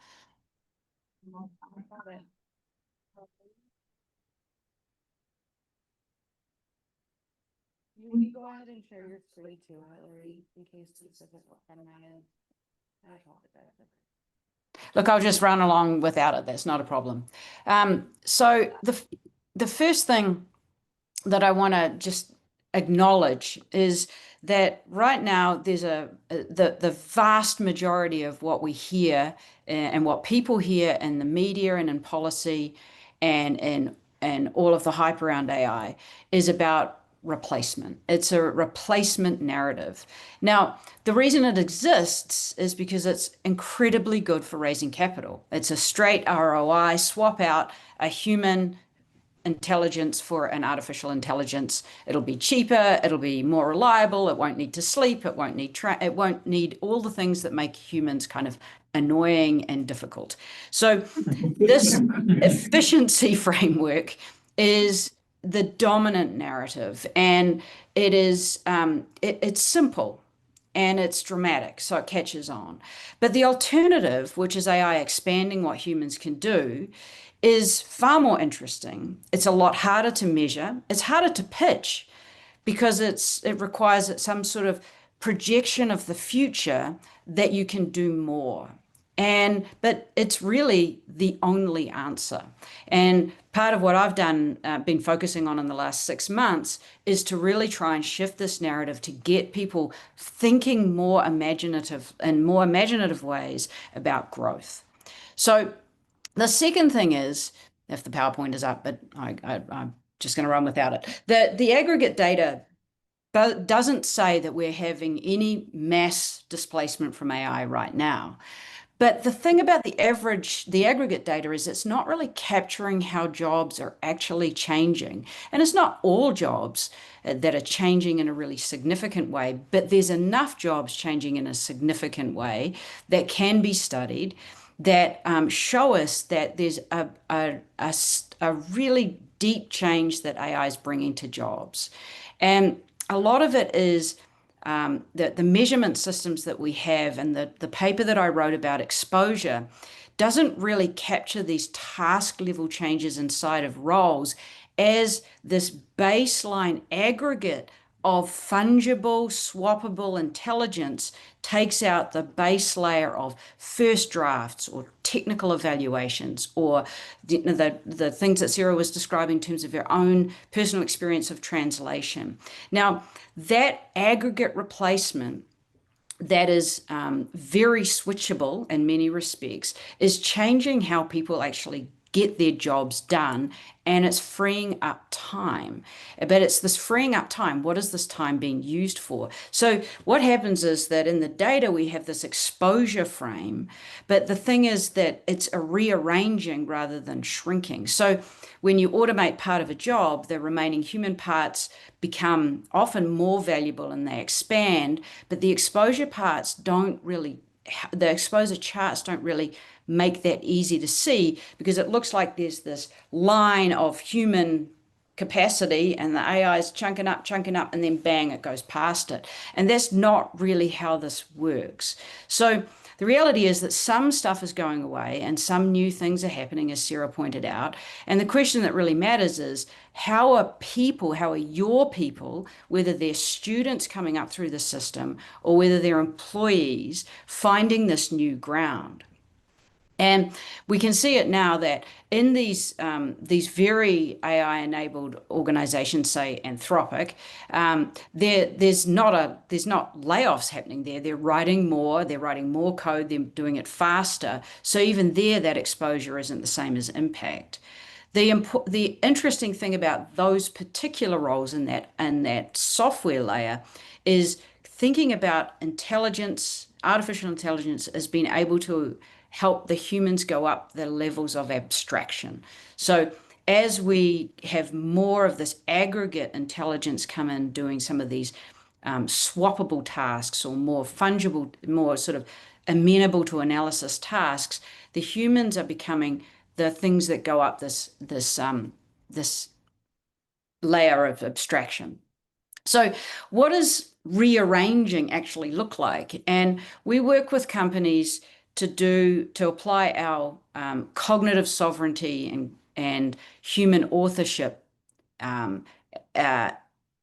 S10: Will you go ahead and share your screen too, Hillary, in case this doesn't work on my end?
S9: Look, I'll just run along without it. That's not a problem. So the first thing that I want to just acknowledge is that right now there's the vast majority of what we hear and what people hear in the media and in policy and all of the hype around AI is about replacement. It's a replacement narrative. Now, the reason it exists is because it's incredibly good for raising capital. It's a straight ROI, swap out a human intelligence for an artificial intelligence. It'll be cheaper, it'll be more reliable, it won't need to sleep, it won't need all the things that make humans kind of annoying and difficult. So this efficiency framework is the dominant narrative, and it is it's simple and it's dramatic, so it catches on. But the alternative, which is AI expanding what humans can do, is far more interesting. It's a lot harder to measure. It's harder to pitch because it requires some sort of projection of the future that you can do more. But it's really the only answer. And part of what I've done, been focusing on in the last 6 months, is to really try and shift this narrative to get people thinking more imaginative in more imaginative ways about growth. So the second thing is, if the PowerPoint is up, but I'm just going to run without it. The aggregate data doesn't say that we're having any mass displacement from AI right now. But the thing about the aggregate data is it's not really capturing how jobs are actually changing. And it's not all jobs that are changing in a really significant way, but there's enough jobs changing in a significant way that can be studied that show us that there's a really deep change that AI is bringing to jobs. And a lot of it is the measurement systems that we have, and the paper that I wrote about exposure doesn't really capture these task level changes inside of roles as this baseline aggregate of fungible, swappable intelligence takes out the base layer of first drafts or technical evaluations or the things that Sarah was describing in terms of her own personal experience of translation. Now, that aggregate replacement that is very switchable in many respects is changing how people actually get their jobs done, and it's freeing up time. But it's this freeing up time. What is this time being used for? So what happens is that in the data we have this exposure frame, but the thing is that it's a rearranging rather than shrinking. So when you automate part of a job, the remaining human parts become often more valuable and they expand, but the exposure parts don't really, the exposure charts don't really make that easy to see, because it looks like there's this line of human capacity and the AI is chunking up, and then bang, it goes past it. And that's not really how this works. So the reality is that some stuff is going away and some new things are happening, as Sarah pointed out. And the question that really matters is, how are your people, whether they're students coming up through the system or whether they're employees, finding this new ground? And we can see it now that in these very AI-enabled organizations, say Anthropic, there's not layoffs happening there. They're writing more code, they're doing it faster. So even there, that exposure isn't the same as impact. The interesting thing about those particular roles in that software layer is thinking about intelligence, artificial intelligence, as being able to help the humans go up the levels of abstraction. So as we have more of this aggregate intelligence come in doing some of these swappable tasks or more fungible, more sort of amenable to analysis tasks, the humans are becoming the things that go up this layer of abstraction. So what does rearranging actually look like? And we work with companies to apply our cognitive sovereignty and human authorship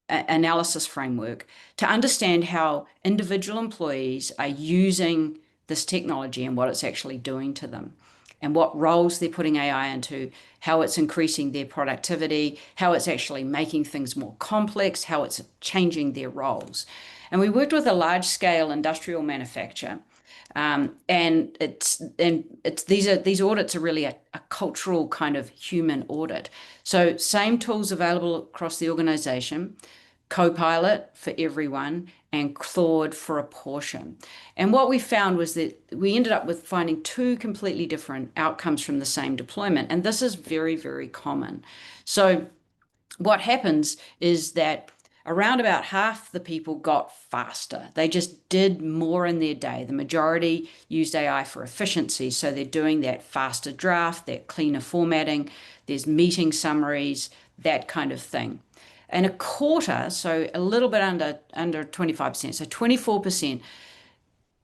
S9: analysis framework to understand how individual employees are using this technology and what it's actually doing to them, and what roles they're putting AI into, how it's increasing their productivity, how it's actually making things more complex, how it's changing their roles. And we worked with a large-scale industrial manufacturer. And these audits are really a cultural kind of human audit. So same tools available across the organization, Copilot for everyone and Claude for a portion. And what we found was that we ended up with finding two completely different outcomes from the same deployment. And this is very, very common. So what happens is that around about half the people got faster. They just did more in their day. The majority used AI for efficiency. So they're doing that faster draft, that cleaner formatting, there's meeting summaries, that kind of thing. And a quarter, so a little bit under 25%, so 24%,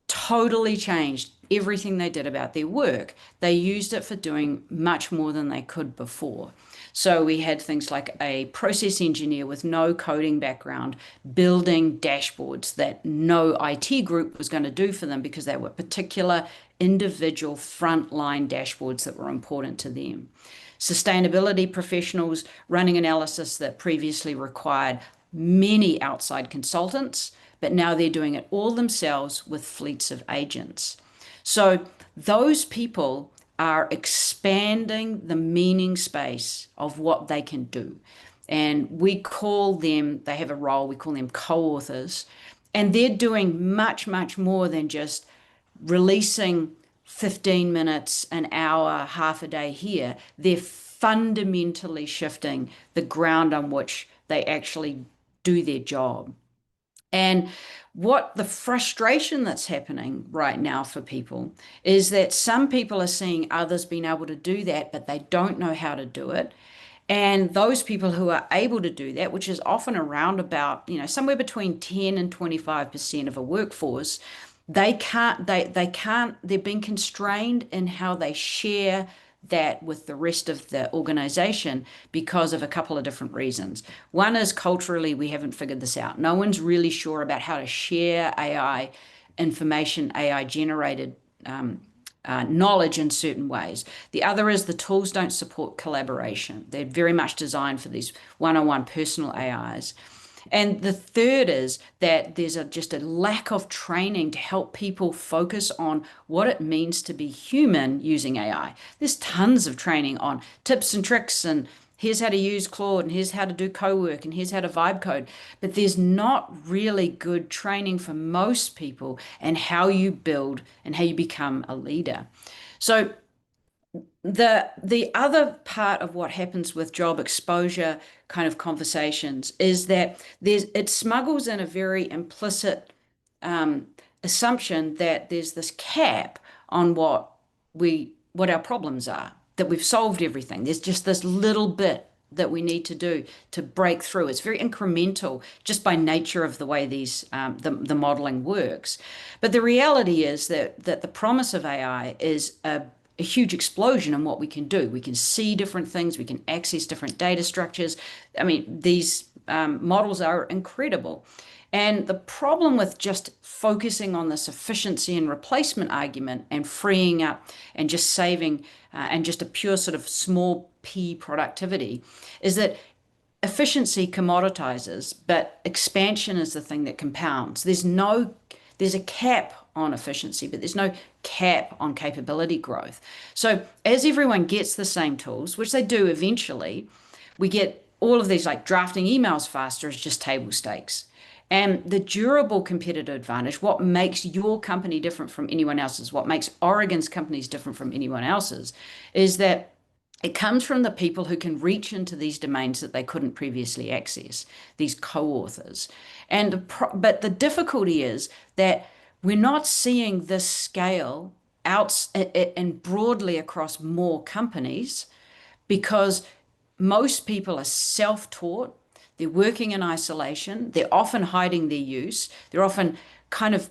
S9: totally changed everything they did about their work. They used it for doing much more than they could before. So we had things like a process engineer with no coding background building dashboards that no IT group was going to do for them because they were particular individual frontline dashboards that were important to them. Sustainability professionals running analysis that previously required many outside consultants, but now they're doing it all themselves with fleets of agents. So those people are expanding the meaning space of what they can do. And we call them, they have a role, we call them co-authors, and they're doing much, much more than just releasing 15 minutes, an hour, half a day here. They're fundamentally shifting the ground on which they actually do their job. And what the frustration that's happening right now for people is that some people are seeing others being able to do that, but they don't know how to do it. And those people who are able to do that, which is often around about, somewhere between 10 and 25% of a workforce, they're being constrained in how they share that with the rest of the organization because of a couple of different reasons. One is culturally, we haven't figured this out. No one's really sure about how to share AI information, AI generated knowledge in certain ways. The other is the tools don't support collaboration. They're very much designed for these one-on-one personal AIs. And the third is that there's just a lack of training to help people focus on what it means to be human using AI. There's tons of training on tips and tricks and here's how to use Claude and here's how to do co-work and here's how to vibe code. But there's not really good training for most people and how you build and how you become a leader. So the other part of what happens with job exposure kind of conversations is that it smuggles in a very implicit assumption that there's this cap on what our problems are, that we've solved everything. There's just this little bit that we need to do to break through. It's very incremental just by nature of the way these the modeling works. But the reality is that the promise of AI is a huge explosion in what we can do. We can see different things. We can access different data structures. I mean, these models are incredible. And the problem with just focusing on this efficiency and replacement argument and freeing up and just saving and just a pure sort of small p productivity is that efficiency commoditizes, but expansion is the thing that compounds. There's a cap on efficiency, but there's no cap on capability growth. So as everyone gets the same tools, which they do eventually, we get all of these like drafting emails faster is just table stakes. And the durable competitive advantage, what makes your company different from anyone else's, what makes Oregon's companies different from anyone else's, is that it comes from the people who can reach into these domains that they couldn't previously access, these co-authors. But the difficulty is that we're not seeing this scale out and broadly across more companies because most people are self-taught. They're working in isolation. They're often hiding their use. They're often kind of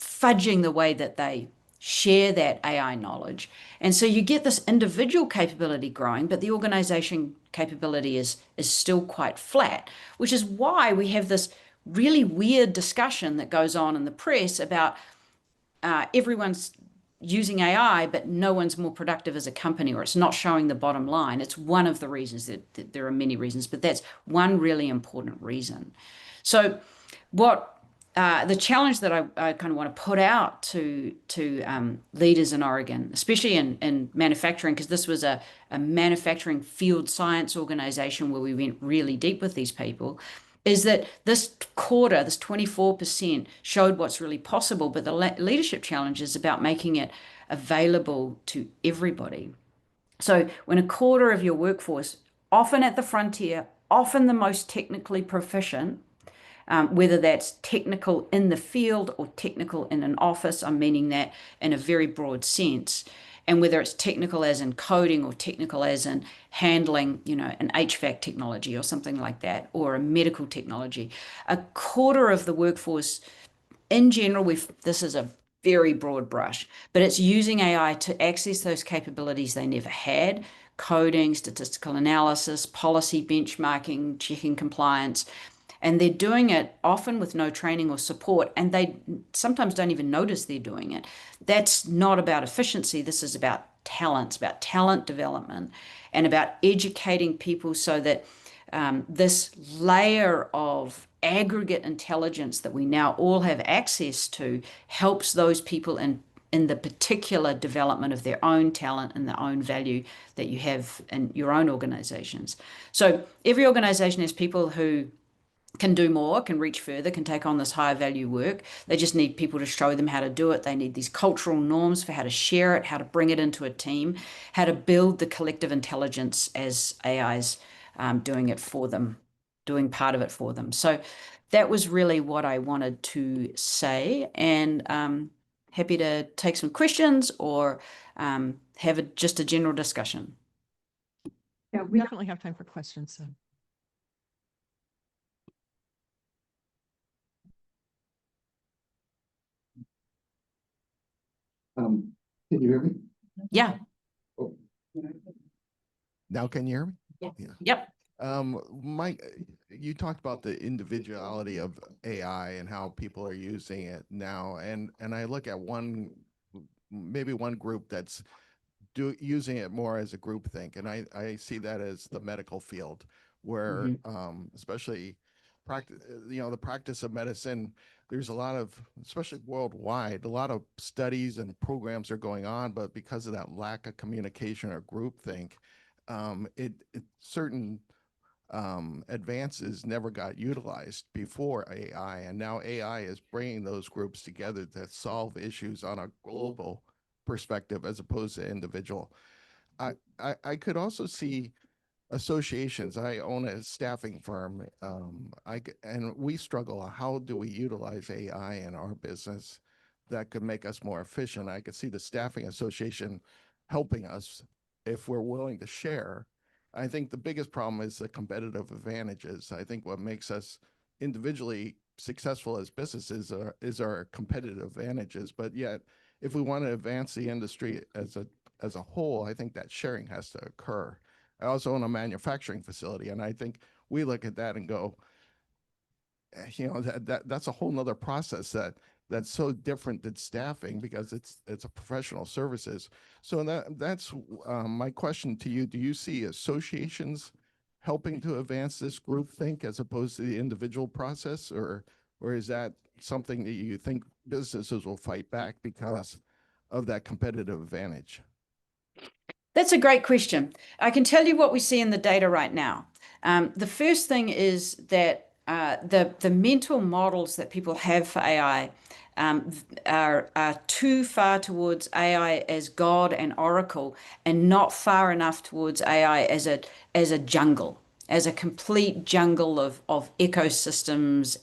S9: fudging the way that they share that AI knowledge. And so you get this individual capability growing, but the organization capability is still quite flat, which is why we have this really weird discussion that goes on in the press about everyone's using AI, but no one's more productive as a company, or it's not showing the bottom line. It's one of the reasons that there are many reasons, but that's one really important reason. So what the challenge that I kind of want to put out to leaders in Oregon, especially in manufacturing, because this was a manufacturing field science organization where we went really deep with these people, is that this quarter, this 24% showed what's really possible, but the leadership challenge is about making it available to everybody. So when a quarter of your workforce, often at the frontier, often the most technically proficient, whether that's technical in the field or technical in an office, I'm meaning that in a very broad sense, and whether it's technical as in coding or technical as in handling, an HVAC technology or something like that, or a medical technology, a quarter of the workforce in general, this is a very broad brush, but it's using AI to access those capabilities they never had: coding, statistical analysis, policy benchmarking, checking compliance. And they're doing it often with no training or support, and they sometimes don't even notice they're doing it. That's not about efficiency. This is about talent. It's about talent development and about educating people so that this layer of aggregate intelligence that we now all have access to helps those people in the particular development of their own talent and their own value that you have in your own organizations. So every organization has people who can do more, can reach further, can take on this higher value work. They just need people to show them how to do it. They need these cultural norms for how to share it, how to bring it into a team, how to build the collective intelligence as AI's doing it for them, doing part of it for them. So that was really what I wanted to say, and happy to take some questions or have just a general discussion.
S4: Yeah, we definitely have time for questions. So.
S3: Can you hear me?
S9: Yeah.
S3: Oh, Now can you hear me?
S9: Yep.
S3: Mike, you talked about the individuality of AI and how people are using it now, and I look at maybe one group that's using it more as a group think, and I see that as the medical field, where especially the practice of medicine, there's a lot of, especially worldwide, a lot of studies and programs are going on, but because of that lack of communication or group think, certain advances never got utilized before AI, and now AI is bringing those groups together to solve issues on a global perspective as opposed to individual. I could also see associations. I own a staffing firm, and we struggle. How do we utilize AI in our business that could make us more efficient? I could see the staffing association helping us if we're willing to share. I think the biggest problem is the competitive advantages. I think what makes us individually successful as businesses is our competitive advantages. But yet, if we want to advance the industry as a whole, I think that sharing has to occur. I also own a manufacturing facility, and I think we look at that and go, that's a whole nother process that's so different than staffing, because it's a professional services. So that's my question to you. Do you see associations helping to advance this group think as opposed to the individual process, or is that something that you think businesses will fight back because of that competitive advantage?
S9: That's a great question. I can tell you what we see in the data right now. The first thing is that the mental models that people have for AI are too far towards AI as God and Oracle, and not far enough towards AI as a jungle, as a complete jungle of ecosystems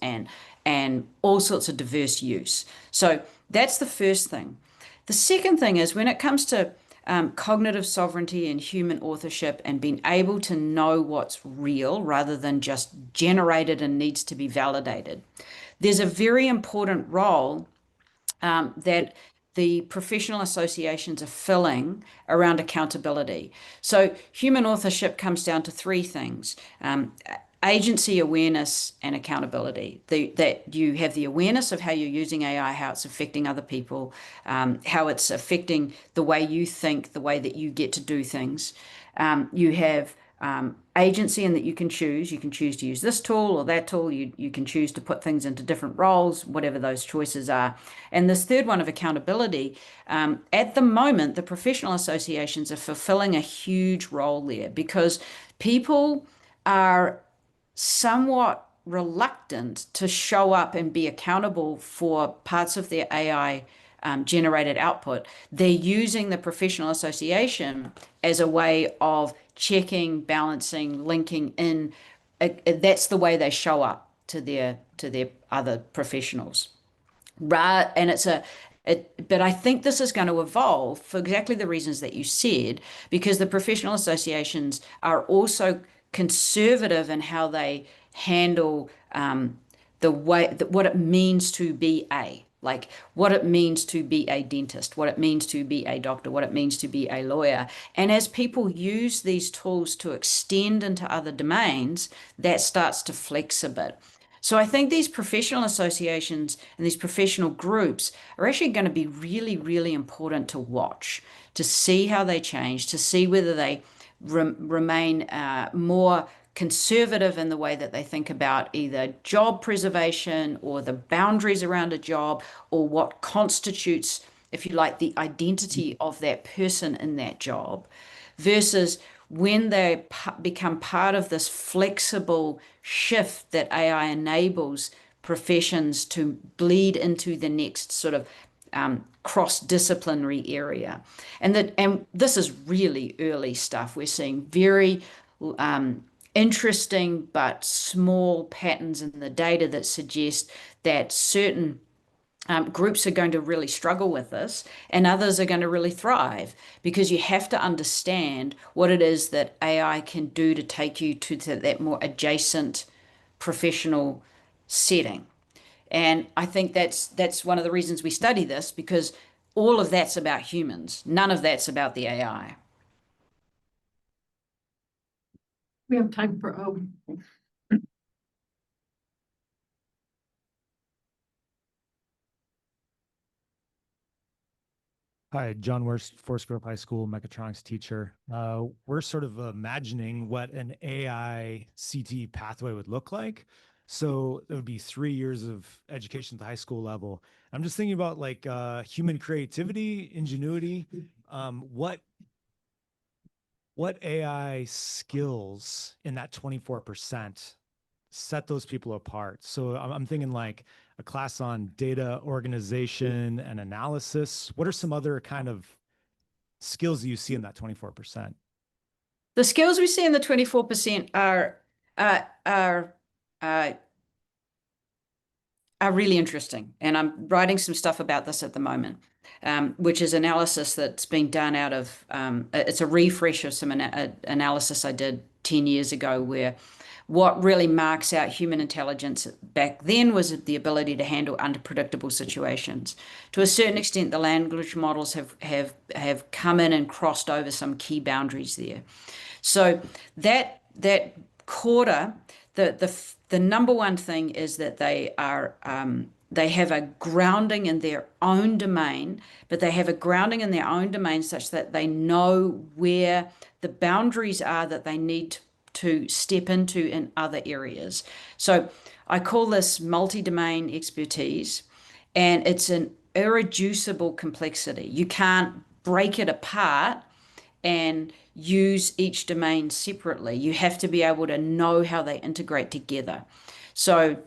S9: and all sorts of diverse use. So that's the first thing. The second thing is, when it comes to cognitive sovereignty and human authorship and being able to know what's real rather than just generated and needs to be validated, there's a very important role that the professional associations are filling around accountability. So human authorship comes down to three things: agency, awareness, and accountability. That you have the awareness of how you're using AI, how it's affecting other people, how it's affecting the way you think, the way that you get to do things. You have agency, in that you can choose. You can choose to use this tool or that tool. You can choose to put things into different roles, whatever those choices are. And this third one of accountability, at the moment, the professional associations are fulfilling a huge role there, because people are somewhat reluctant to show up and be accountable for parts of their AI generated output. They're using the professional association as a way of checking, balancing, linking in. That's the way they show up to their other professionals. And but I think this is going to evolve for exactly the reasons that you said, because the professional associations are also conservative in how they handle what it means to be what it means to be a dentist, what it means to be a doctor, what it means to be a lawyer. And as people use these tools to extend into other domains, that starts to flex a bit. So I think these professional associations and these professional groups are actually going to be really, really important to watch, to see how they change, to see whether they remain more conservative in the way that they think about either job preservation or the boundaries around a job, or what constitutes, if you like, the identity of that person in that job, versus when they become part of this flexible shift that AI enables professions to bleed into the next sort of cross-disciplinary area. And this is really early stuff. We're seeing very interesting but small patterns in the data that suggest that certain groups are going to really struggle with this, and others are going to really thrive, because you have to understand what it is that AI can do to take you to that more adjacent professional setting. And I think that's one of the reasons we study this, because all of that's about humans. None of that's about the AI.
S4: We have time for,
S7: Hi, John Worst, Forest Grove High School mechatronics teacher. We're sort of imagining what an AI CT pathway would look like. So it would be 3 years of education at the high school level. I'm just thinking about like human creativity, ingenuity. What AI skills in that 24% set those people apart? So I'm thinking like a class on data organization and analysis. What are some other kind of skills that you see in that 24%?
S9: The skills we see in the 24% are really interesting. And I'm writing some stuff about this at the moment, which is analysis that's been done out of, it's a refresh of some analysis I did 10 years ago, where what really marks out human intelligence back then was the ability to handle unpredictable situations. To a certain extent, the language models have come in and crossed over some key boundaries there. So that quarter, the number one thing is that they have a grounding in their own domain, but they have a grounding in their own domain such that they know where the boundaries are that they need to step into in other areas. So I call this multi-domain expertise, and it's an irreducible complexity. You can't break it apart and use each domain separately. You have to be able to know how they integrate together. So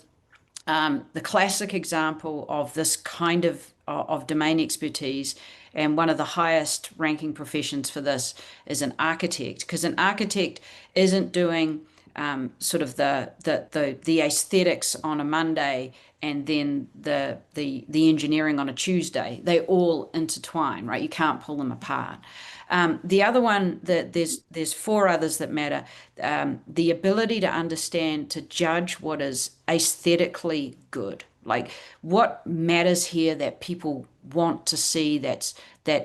S9: the classic example of this kind of domain expertise, and one of the highest ranking professions for this, is an architect, because an architect isn't doing sort of the aesthetics on a Monday and then the engineering on a Tuesday. They all intertwine, right? You can't pull them apart. The other one, there's 4 others that matter. The ability to understand, to judge what is aesthetically good. Like what matters here that people want to see that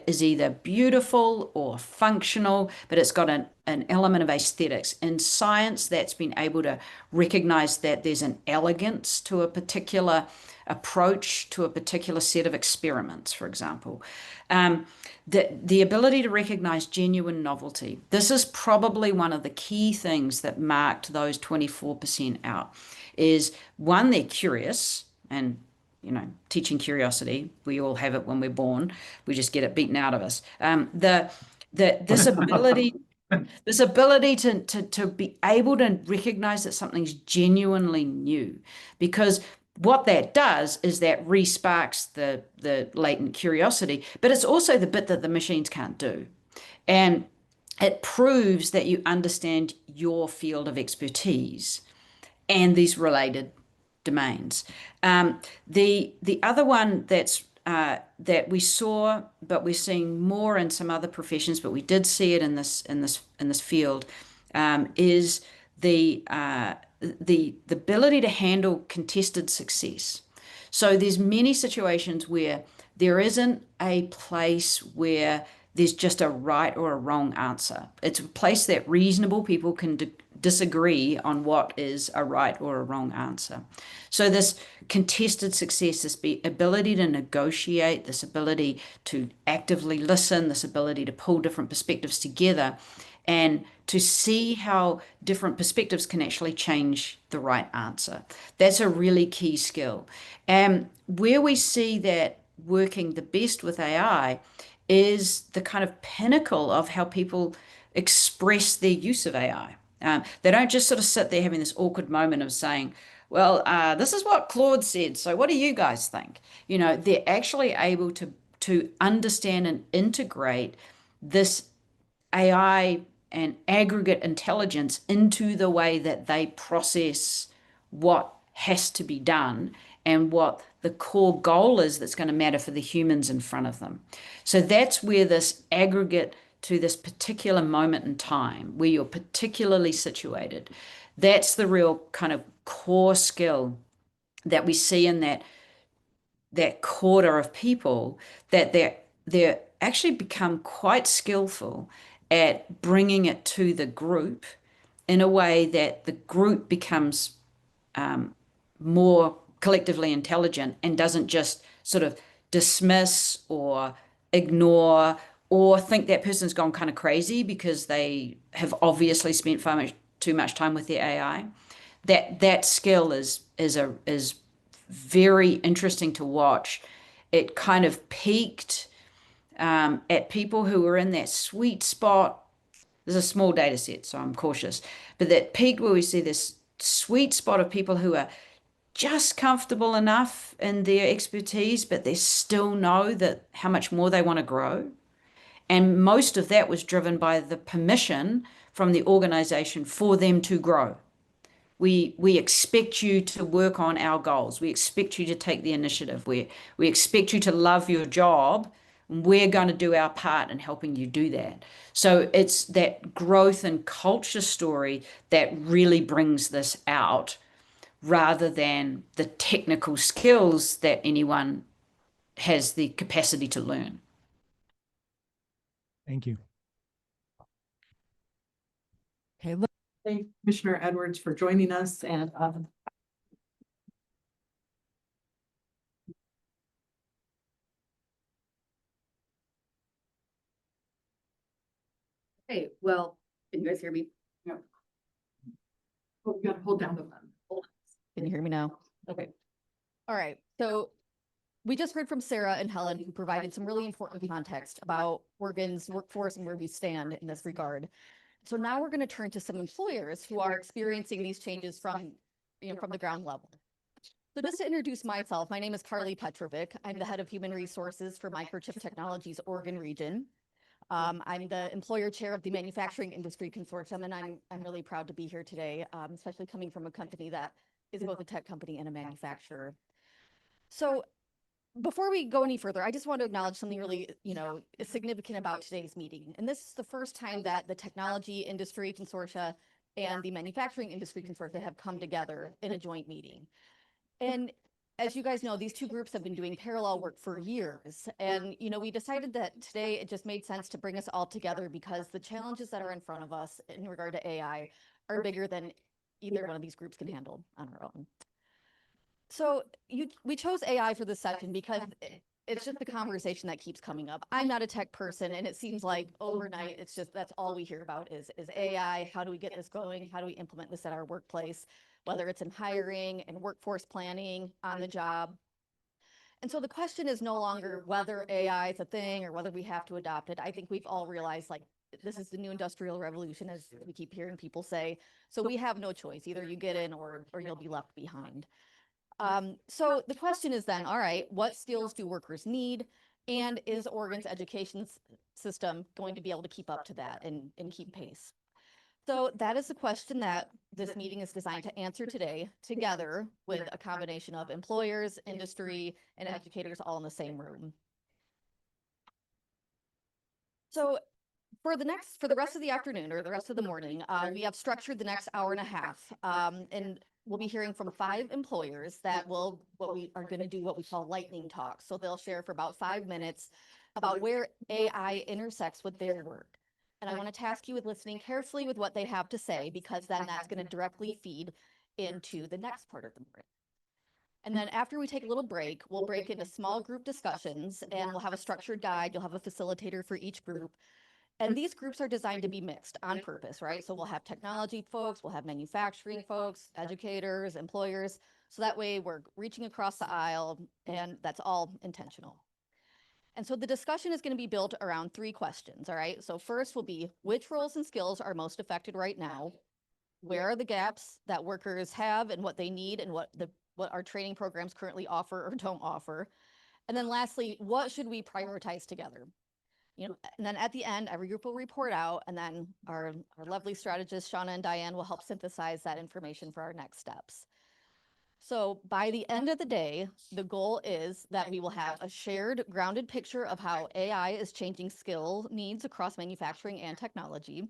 S9: is either beautiful or functional, but it's got an element of aesthetics. In science, that's been able to recognize that there's an elegance to a particular approach to a particular set of experiments, for example. The ability to recognize genuine novelty. This is probably one of the key things that marked those 24% out. Is one, they're curious, and teaching curiosity, we all have it when we're born. We just get it beaten out of us. This ability to be able to recognize that something's genuinely new, because what that does is that re-sparks the latent curiosity, but it's also the bit that the machines can't do. And it proves that you understand your field of expertise and these related domains. The other one that we saw, but we're seeing more in some other professions, but we did see it in this field, is the ability to handle contested success. So there's many situations where there isn't a place where there's just a right or a wrong answer. It's a place that reasonable people can disagree on what is a right or a wrong answer. So this contested success, this ability to negotiate, this ability to actively listen, this ability to pull different perspectives together, and to see how different perspectives can actually change the right answer. That's a really key skill. And where we see that working the best with AI is the kind of pinnacle of how people express their use of AI. They don't just sort of sit there having this awkward moment of saying, well, this is what Claude said, so what do you guys think? They're actually able to understand and integrate this AI and aggregate intelligence into the way that they process what has to be done and what the core goal is that's going to matter for the humans in front of them. So that's where this aggregate to this particular moment in time, where you're particularly situated, that's the real kind of core skill that we see in that quarter of people, that they're actually become quite skillful at bringing it to the group in a way that the group becomes more collectively intelligent and doesn't just sort of dismiss or ignore or think that person's gone kind of crazy because they have obviously spent too much time with their AI. That skill is very interesting to watch. It kind of peaked at people who were in that sweet spot. There's a small data set, so I'm cautious, but that peaked where we see this sweet spot of people who are just comfortable enough in their expertise, but they still know that how much more they want to grow. And most of that was driven by the permission from the organization for them to grow. We expect you to work on our goals. We expect you to take the initiative. We expect you to love your job. We're going to do our part in helping you do that. So it's that growth and culture story that really brings this out, rather than the technical skills that anyone has the capacity to learn.
S7: Thank you.
S4: Okay, thank Commissioner Edwards for joining us, and
S10: Okay, well, can you guys hear me?
S4: oh, we gotta hold down the button.
S10: Can you hear me now? Okay. All right, so we just heard from Sarah and Helen, who provided some really important context about Oregon's workforce and where we stand in this regard. So now we're going to turn to some employers who are experiencing these changes from the ground level. So just to introduce myself, my name is Carly Petrovic. I'm the head of human resources for Microchip Technologies Oregon region. I'm the employer chair of the Manufacturing Industry Consortium, and I'm really proud to be here today, especially coming from a company that is both a tech company and a manufacturer. So before we go any further, I just want to acknowledge something really, significant about today's meeting. And this is the first time that the Technology Industry Consortia and the Manufacturing Industry Consortia have come together in a joint meeting. And as you guys know, these two groups have been doing parallel work for years. And, we decided that today it just made sense to bring us all together because the challenges that are in front of us in regard to AI are bigger than either one of these groups can handle on our own. So we chose AI for this session because it's just the conversation that keeps coming up. I'm not a tech person, and it seems like overnight, it's just that's all we hear about is AI. How do we get this going? How do we implement this at our workplace, whether it's in hiring and workforce planning, on the job? And so the question is no longer whether AI is a thing or whether we have to adopt it. I think we've all realized this is the new industrial revolution, as we keep hearing people say. So we have no choice. Either you get in or you'll be left behind. So the question is then, all right, what skills do workers need? And is Oregon's education system going to be able to keep up to that and keep pace? So that is the question that this meeting is designed to answer today, together with a combination of employers, industry, and educators all in the same room. So for the rest of the afternoon or the rest of the morning, we have structured the next hour and a half, and we'll be hearing from 5 employers that are going to do what we call lightning talks. So they'll share for about 5 minutes about where AI intersects with their work. And I want to task you with listening carefully with what they have to say, because then that's going to directly feed into the next part of the morning. And then after we take a little break, we'll break into small group discussions, and we'll have a structured guide. You'll have a facilitator for each group. And these groups are designed to be mixed on purpose, right? So we'll have technology folks, we'll have manufacturing folks, educators, employers. So that way we're reaching across the aisle, and that's all intentional. And so the discussion is going to be built around 3 questions, all right? So first will be, which roles and skills are most affected right now? Where are the gaps that workers have and what they need, and what our training programs currently offer or don't offer? And then lastly, what should we prioritize together? And then at the end, every group will report out, and then our lovely strategists, Shauna and Diane, will help synthesize that information for our next steps. So by the end of the day, the goal is that we will have a shared, grounded picture of how AI is changing skill needs across manufacturing and technology.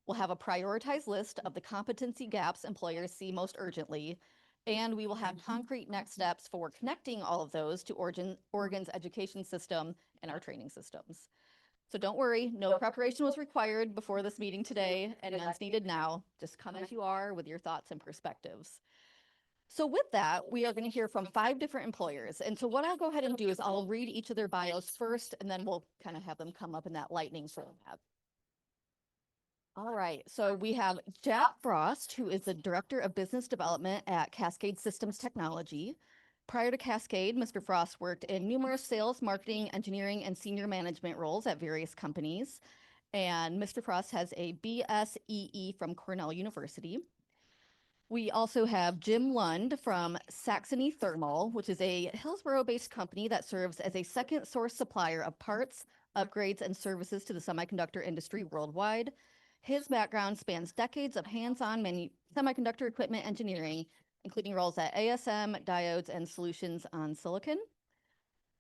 S10: We'll have a prioritized list of the competency gaps employers see most urgently, and we will have concrete next steps for connecting all of those to Oregon's education system and our training systems. So don't worry, no preparation was required before this meeting today, and none's needed now. Just come as you are with your thoughts and perspectives. So with that, we are going to hear from 5 different employers. And so what I'll go ahead and do is I'll read each of their bios first, and then we'll kind of have them come up in that lightning format. All right, so we have Jack Frost, who is the Director of Business Development at Cascade Systems Technology. Prior to Cascade, Mr. Frost worked in numerous sales, marketing, engineering, and senior management roles at various companies. And Mr. Frost has a BSEE from Cornell University. We also have Jim Lund from Saxony Thermal, which is a Hillsborough-based company that serves as a second source supplier of parts, upgrades, and services to the semiconductor industry worldwide. His background spans decades of hands-on semiconductor equipment engineering, including roles at ASM, Diodes, and Solutions on Silicon.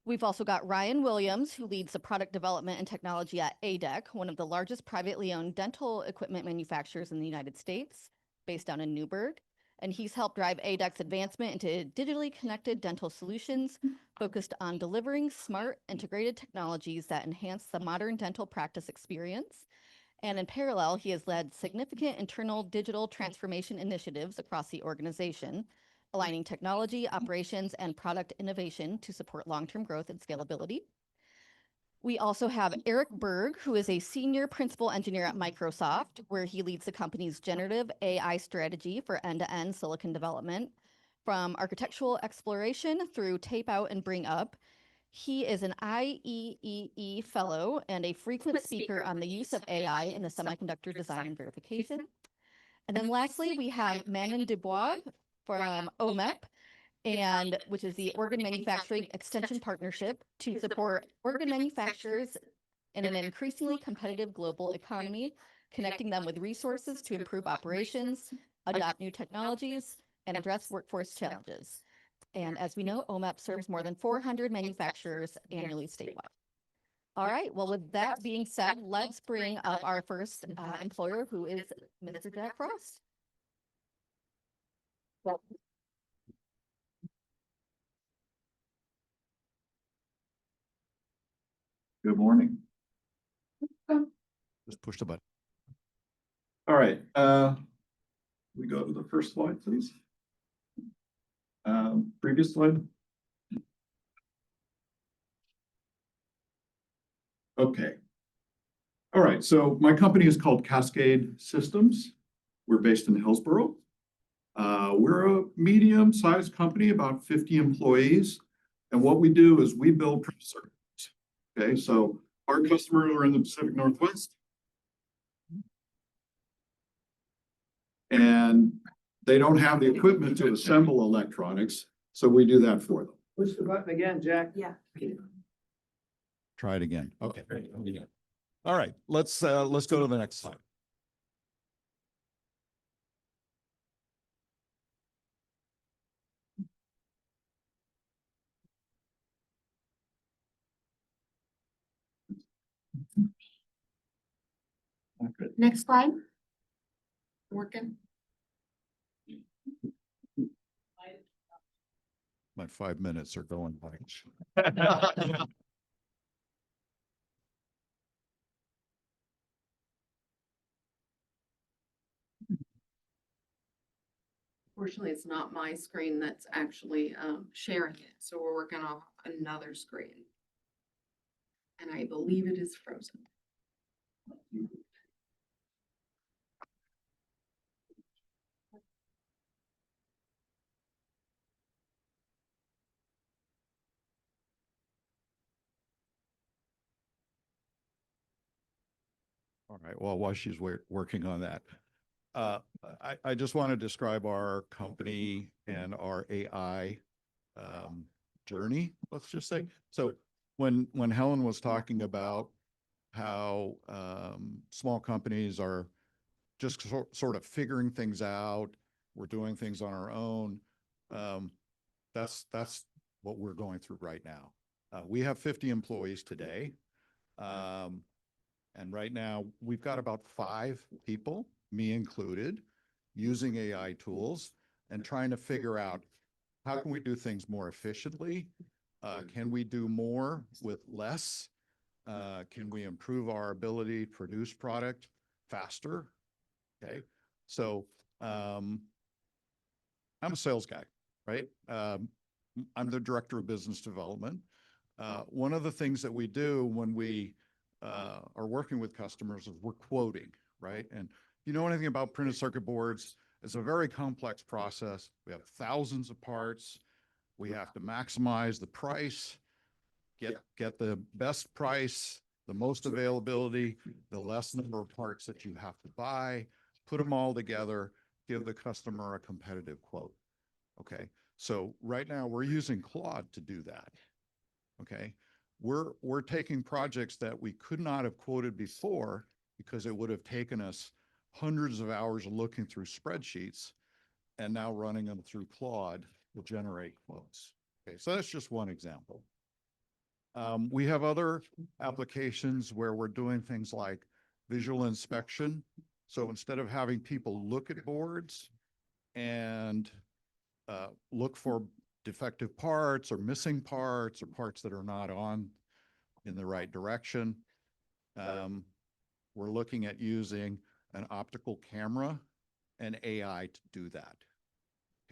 S10: We've also got Ryan Williams, who leads the product development and technology at A-Dec, one of the largest privately owned dental equipment manufacturers in the United States, based down in Newburgh. And he's helped drive A-Dec's advancement into digitally connected dental solutions, focused on delivering smart, integrated technologies that enhance the modern dental practice experience. And in parallel, he has led significant internal digital transformation initiatives across the organization, aligning technology, operations, and product innovation to support long-term growth and scalability. We also have Erik Berg, who is a senior principal engineer at Microsoft, where he leads the company's generative AI strategy for end-to-end silicon development, from architectural exploration through tape out and bring up. He is an IEEE fellow and a frequent speaker on the use of AI in the semiconductor design and verification. And then lastly, we have Manin DuBois from OMEP, and which is the Organ Manufacturing Extension Partnership to support organ manufacturers in an increasingly competitive global economy, connecting them with resources to improve operations, adopt new technologies, and address workforce challenges. And as we know, OMEP serves more than 400 manufacturers annually statewide. All right, well, with that being said, let's bring up our first employer, who is Mr. Jack Frost.
S11: Good morning. Just push the button. All right, we go to the first slide, please. Previous slide. Okay. All right, so my company is called Cascade Systems. We're based in Hillsborough. We're a medium-sized company, about 50 employees. And what we do is we build circuits. Okay, so our customers are in the Pacific Northwest. And they don't have the equipment to assemble electronics, so we do that for them.
S12: Push the button again, Jack.
S8: Yeah.
S11: Try it again. Okay. All right, let's go to the next slide. Okay.
S8: Next slide. Working.
S11: My 5 minutes are going by.
S4: Fortunately, it's not my screen that's actually sharing it, so we're working off another screen. And I believe it is frozen.
S11: All right, well, while she's working on that, I just want to describe our company and our AI journey, let's just say. So when Helen was talking about how small companies are just sort of figuring things out, we're doing things on our own, that's what we're going through right now. We have 50 employees today. And right now we've got about 5 people, me included, using AI tools and trying to figure out how can we do things more efficiently? Can we do more with less? Can we improve our ability to produce product faster? Okay, so I'm a sales guy, right? I'm the director of business development. One of the things that we do when we are working with customers is we're quoting, right? And if you know anything about printed circuit boards, it's a very complex process. We have thousands of parts. We have to maximize the price, get the best price, the most availability, the less number of parts that you have to buy, put them all together, give the customer a competitive quote. Okay, so right now we're using Claude to do that. Okay, we're taking projects that we could not have quoted before because it would have taken us hundreds of hours of looking through spreadsheets and now running them through Claude to generate quotes. Okay, so that's just one example. We have other applications where we're doing things like visual inspection. So instead of having people look at boards and look for defective parts or missing parts or parts that are not on in the right direction, we're looking at using an optical camera and AI to do that.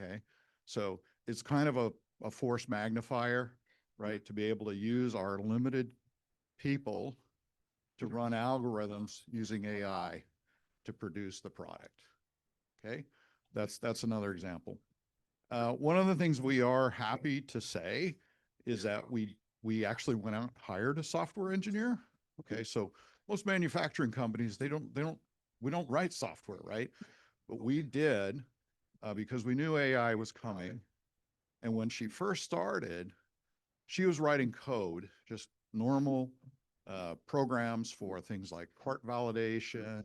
S11: Okay, so it's kind of a force magnifier, right? To be able to use our limited people to run algorithms using AI to produce the product. Okay, that's another example. One of the things we are happy to say is that we actually went out and hired a software engineer. Okay, so most manufacturing companies, we don't write software, right? But we did because we knew AI was coming. And when she first started, she was writing code, just normal programs for things like part validation,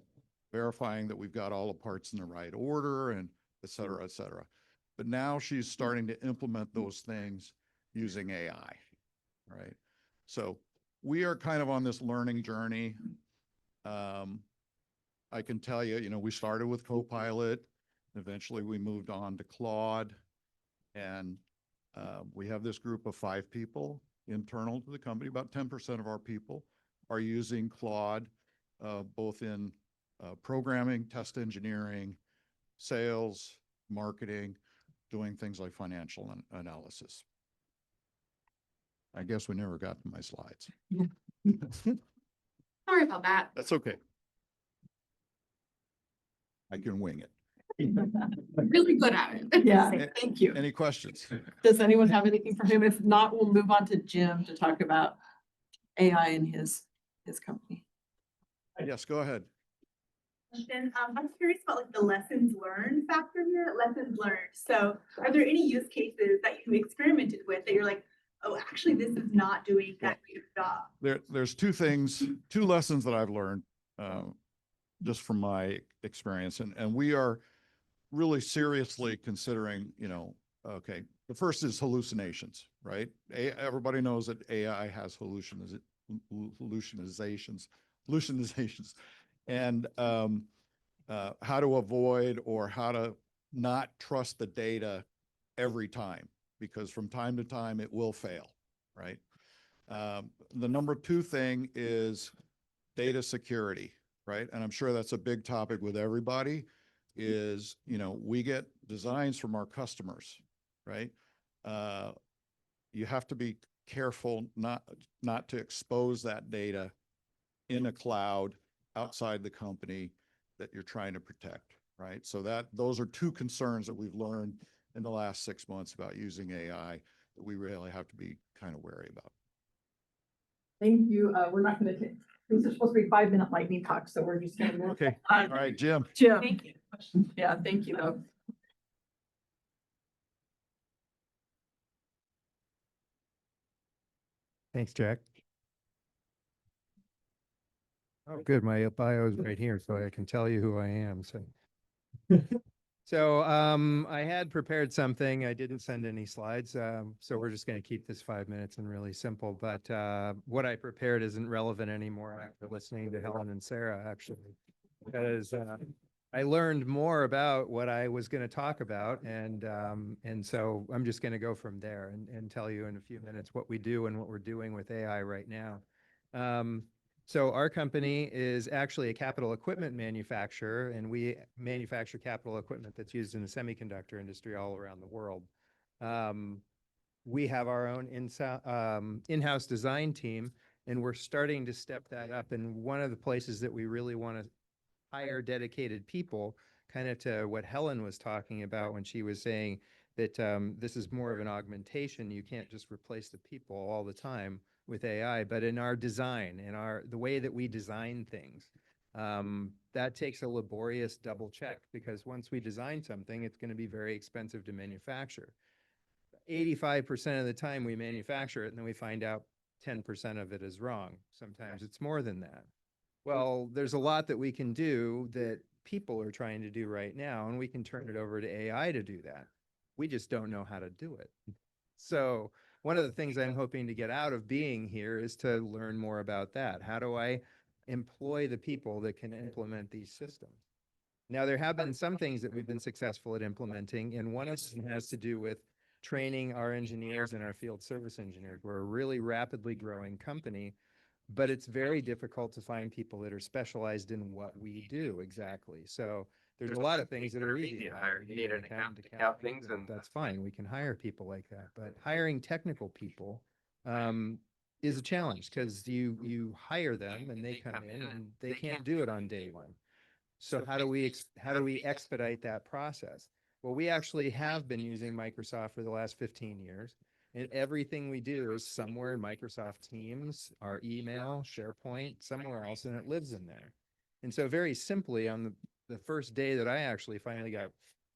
S11: verifying that we've got all the parts in the right order, and et cetera, et cetera. But now she's starting to implement those things using AI, right? So we are kind of on this learning journey. I can tell you, we started with Copilot. Eventually we moved on to Claude, and we have this group of 5 people internal to the company. About 10% of our people are using Claude, both in programming, test engineering, sales, marketing, doing things like financial analysis. I guess we never got to my slides.
S4: Sorry about that.
S11: That's okay. I can wing it.
S4: Really good at it.
S12: Yeah, thank you.
S11: Any questions?
S12: Does anyone have anything for him? If not, we'll move on to Jim to talk about AI and his company.
S11: Yes, go ahead.
S13: I'm curious about like the lessons learned factor here, lessons learned. So are there any use cases that you experimented with that you're like, oh, actually, this is not doing that great a job?
S11: There's 2 lessons that I've learned just from my experience. And we are really seriously considering, okay, the first is hallucinations, right? Everybody knows that AI has hallucinations, and how to avoid or how to not trust the data every time, because from time to time it will fail, right? The number 2 thing is data security, right? And I'm sure that's a big topic with everybody is, we get designs from our customers, right? You have to be careful not to expose that data in a cloud outside the company that you're trying to protect, right? So those are 2 concerns that we've learned in the last 6 months about using AI that we really have to be kind of wary about.
S12: Thank you. We're not going to take, these are supposed to be 5-minute lightning talks, so we're just going to.
S11: Okay. All right, Jim.
S12: Jim. Thank you. Yeah, thank you though.
S14: Thanks, Jack. Oh, good. My bio is right here, so I can tell you who I am. So, I had prepared something. I didn't send any slides, so we're just going to keep this 5 minutes and really simple. But what I prepared isn't relevant anymore after listening to Helen and Sarah, actually, because I learned more about what I was going to talk about, and so I'm just going to go from there and tell you in a few minutes what we do and what we're doing with AI right now. So our company is actually a capital equipment manufacturer, and we manufacture capital equipment that's used in the semiconductor industry all around the world. We have our own in-house design team, and we're starting to step that up. And one of the places that we really want to hire dedicated people, kind of to what Helen was talking about when she was saying that this is more of an augmentation. You can't just replace the people all the time with AI, but in our design, in the way that we design things, that takes a laborious double check, because once we design something, it's going to be very expensive to manufacture. 85% of the time we manufacture it, and then we find out 10% of it is wrong. Sometimes it's more than that. Well, there's a lot that we can do that people are trying to do right now, and we can turn it over to AI to do that. We just don't know how to do it. So one of the things I'm hoping to get out of being here is to learn more about that. How do I employ the people that can implement these systems? Now, there have been some things that we've been successful at implementing, and one of them has to do with training our engineers and our field service engineers. We're a really rapidly growing company, but it's very difficult to find people that are specialized in what we do exactly. So there's a lot of things that are easy to hire. You need an accountant to count things, and that's fine. We can hire people like that. But hiring technical people is a challenge, because you hire them and they come in and they can't do it on day one. So how do we expedite that process? Well, we actually have been using Microsoft for the last 15 years, and everything we do is somewhere in Microsoft Teams, our email, SharePoint, somewhere else, and it lives in there. And so very simply, on the first day that I actually finally got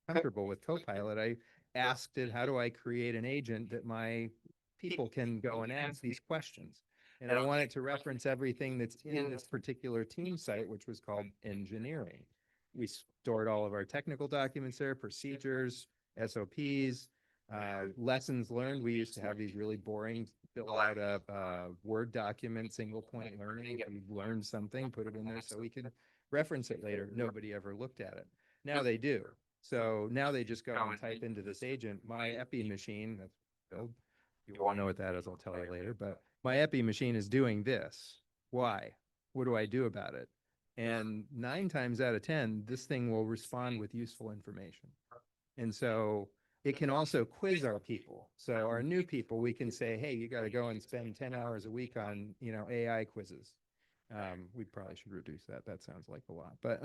S14: comfortable with Copilot, I asked it, how do I create an agent that my people can go and ask these questions? And I want it to reference everything that's in this particular team site, which was called engineering. We stored all of our technical documents there, procedures, SOPs, lessons learned. We used to have these really boring, fill out a Word document, single point learning. If we learned something, put it in there so we could reference it later. Nobody ever looked at it. Now they do. So now they just go and type into this agent, my EPI machine, that's built. You won't know what that is, I'll tell you later, but my EPI machine is doing this. Why? What do I do about it? And 9 times out of 10, this thing will respond with useful information. And so it can also quiz our people. So our new people, we can say, hey, you got to go and spend 10 hours a week on, AI quizzes. We probably should reduce that. That sounds like a lot, but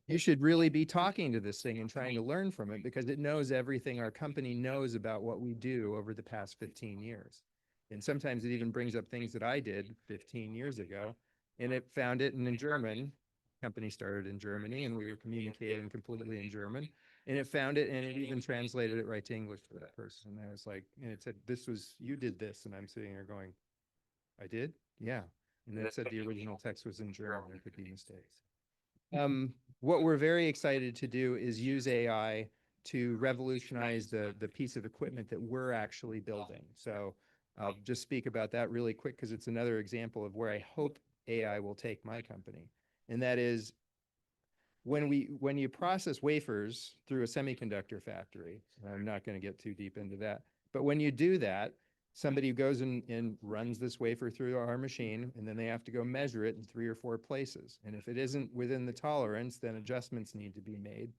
S14: you should really be talking to this thing and trying to learn from it, because it knows everything our company knows about what we do over the past 15 years. And sometimes it even brings up things that I did 15 years ago, and it found it in German. Company started in Germany, and we were communicating completely in German, and it found it, and it even translated it right to English for that person. And I was like, and it said, you did this. And I'm sitting there going, I did? Yeah. And then it said the original text was in German. There could be mistakes. What we're very excited to do is use AI to revolutionize the piece of equipment that we're actually building. So I'll just speak about that really quick, because it's another example of where I hope AI will take my company. And that is, when you process wafers through a semiconductor factory, I'm not going to get too deep into that, but when you do that, somebody goes and runs this wafer through our machine, and then they have to go measure it in 3 or 4 places. And if it isn't within the tolerance, then adjustments need to be made.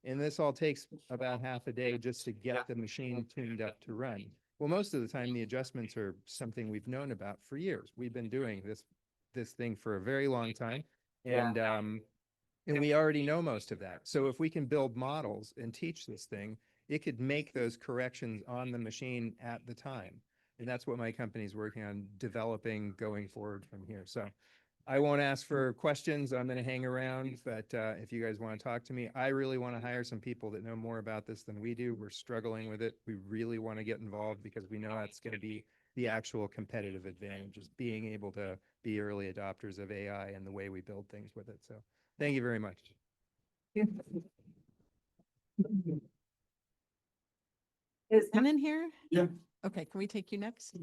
S14: And this all takes about half a day just to get the machine tuned up to run. Well, most of the time, the adjustments are something we've known about for years. We've been doing this thing for a very long time, and we already know most of that. So if we can build models and teach this thing, it could make those corrections on the machine at the time. And that's what my company is working on developing going forward from here. So I won't ask for questions. I'm going to hang around, but if you guys want to talk to me, I really want to hire some people that know more about this than we do. We're struggling with it. We really want to get involved, because we know that's going to be the actual competitive advantage, is being able to be early adopters of AI and the way we build things with it. So thank you very much.
S1: Is Manin here?
S12: Yeah.
S1: Okay, can we take you next?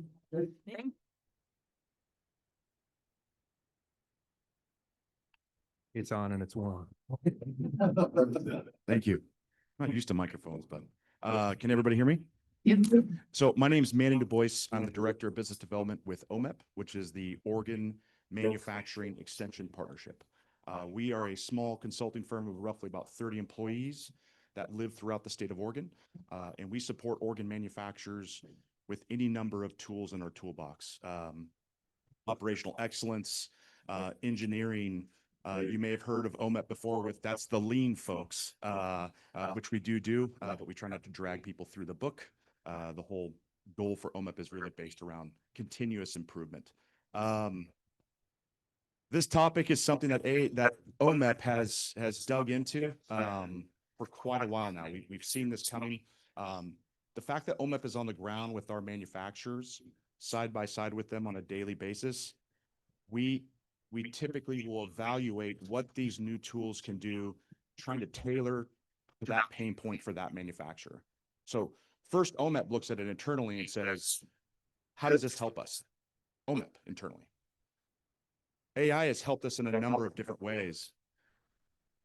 S14: It's on and it's warm.
S15: Thank you. I'm not used to microphones, but can everybody hear me? So my name is Manin DuBois. I'm the Director of Business Development with OMEP, which is the Oregon Manufacturing Extension Partnership. We are a small consulting firm of roughly about 30 employees that live throughout the state of Oregon. And we support Oregon manufacturers with any number of tools in our toolbox. Operational excellence, engineering. You may have heard of OMEP before with that's the lean folks, which we do, but we try not to drag people through the book. The whole goal for OMEP is really based around continuous improvement. This topic is something that OMEP has dug into for quite a while now. We've seen this coming. The fact that OMEP is on the ground with our manufacturers, side by side with them on a daily basis, we typically will evaluate what these new tools can do, trying to tailor that pain point for that manufacturer. So first, OMEP looks at it internally and says, how does this help us? OMEP internally. AI has helped us in a number of different ways.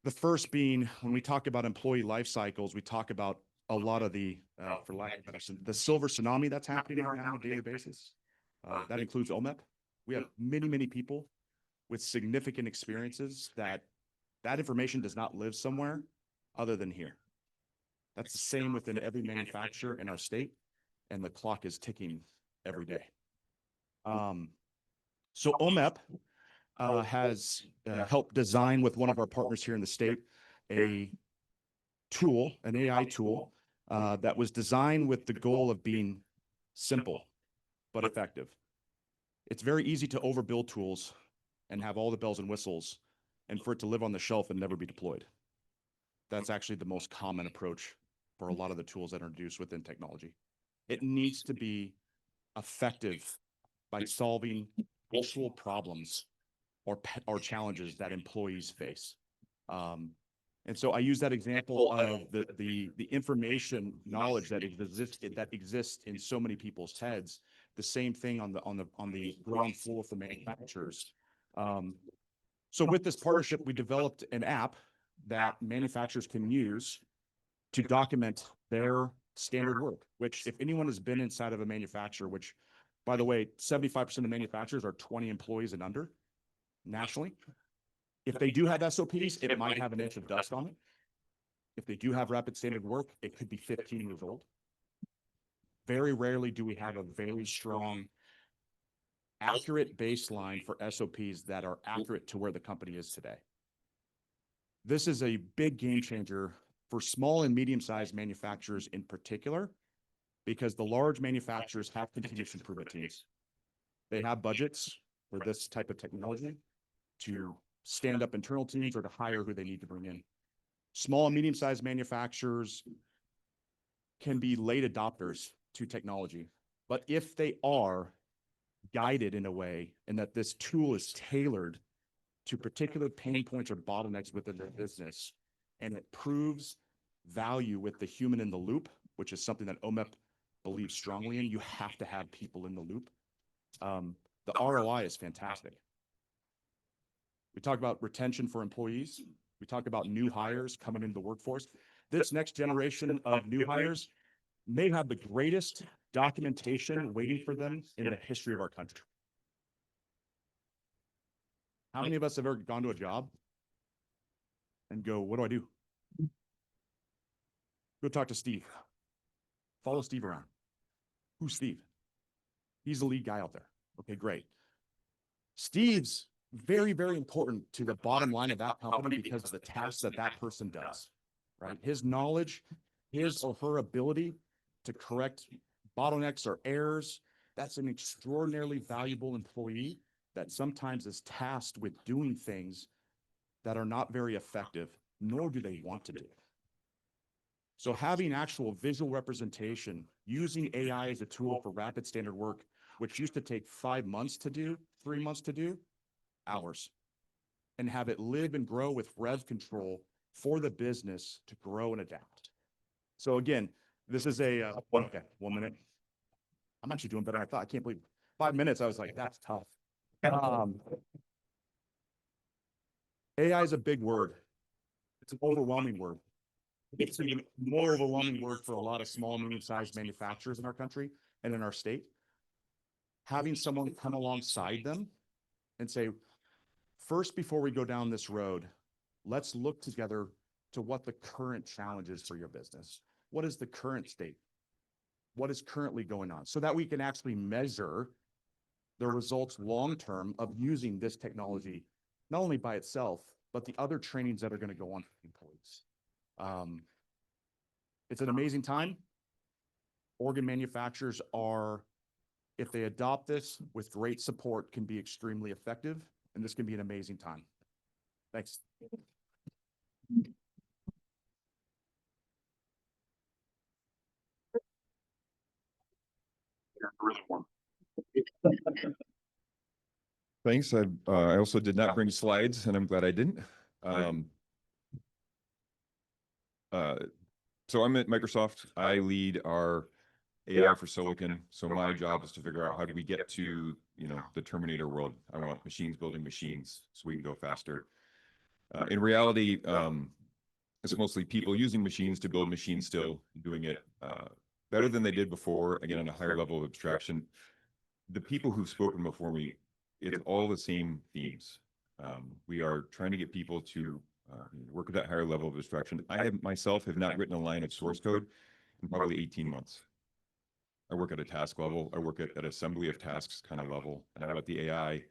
S15: The first being, when we talk about employee life cycles, we talk about a lot of the, for lack of better, the silver tsunami that's happening right now on a daily basis. That includes OMEP. We have many people with significant experiences that information does not live somewhere other than here. That's the same within every manufacturer in our state, and the clock is ticking every day. So OMEP has helped design with one of our partners here in the state a tool, an AI tool that was designed with the goal of being simple but effective. It's very easy to overbuild tools and have all the bells and whistles and for it to live on the shelf and never be deployed. That's actually the most common approach for a lot of the tools that are introduced within technology. It needs to be effective by solving actual problems or challenges that employees face. And so I use that example of the information knowledge that exists in so many people's heads. The same thing on the ground floor for manufacturers. So with this partnership, we developed an app that manufacturers can use to document their standard work, which if anyone has been inside of a manufacturer, which by the way, 75% of manufacturers are 20 employees and under nationally. If they do have SOPs, it might have an inch of dust on it. If they do have rapid standard work, it could be 15 years old. Very rarely do we have a very strong, accurate baseline for SOPs that are accurate to where the company is today. This is a big game changer for small and medium-sized manufacturers in particular, because the large manufacturers have continuous improvement teams. They have budgets for this type of technology to stand up internal teams or to hire who they need to bring in. Small and medium-sized manufacturers can be late adopters to technology, but if they are guided in a way and that this tool is tailored to particular pain points or bottlenecks within their business, and it proves value with the human in the loop, which is something that OMEP believes strongly in. You have to have people in the loop. The ROI is fantastic. We talk about retention for employees. We talk about new hires coming into the workforce. This next generation of new hires may have the greatest documentation waiting for them in the history of our country. How many of us have ever gone to a job and go, what do I do? Go talk to Steve. Follow Steve around. Who's Steve? He's the lead guy out there. Okay, great. Steve's very, very important to the bottom line of that company because of the tasks that that person does, right? His knowledge, his or her ability to correct bottlenecks or errors, that's an extraordinarily valuable employee that sometimes is tasked with doing things that are not very effective, nor do they want to do. So having actual visual representation, using AI as a tool for rapid standard work, which used to take 5 months to do, 3 months to do, hours, and have it live and grow with rev control for the business to grow and adapt. So again, this is a, 1 minute. I'm actually doing better than I thought. I can't believe 5 minutes. I was like, that's tough. AI is a big word. It's an overwhelming word. It's a more overwhelming word for a lot of small, medium-sized manufacturers in our country and in our state. Having someone come alongside them and say, first, before we go down this road, let's look together to what the current challenge is for your business. What is the current state? What is currently going on? So that we can actually measure the results long-term of using this technology, not only by itself, but the other trainings that are going to go on for employees. It's an amazing time. Organ manufacturers are, if they adopt this with great support, can be extremely effective, and this can be an amazing time. Thanks.
S16: Thanks. I also did not bring slides, and I'm glad I didn't. So I'm at Microsoft. I lead our AI for silicon. So my job is to figure out how do we get to, the Terminator world. I want machines building machines so we can go faster. In reality, it's mostly people using machines to build machines still, doing it better than they did before, again, on a higher level of abstraction. The people who've spoken before me, it's all the same themes. We are trying to get people to work at that higher level of abstraction. I myself have not written a line of source code in probably 18 months. I work at a task level. I work at assembly of tasks kind of level, and I let the AI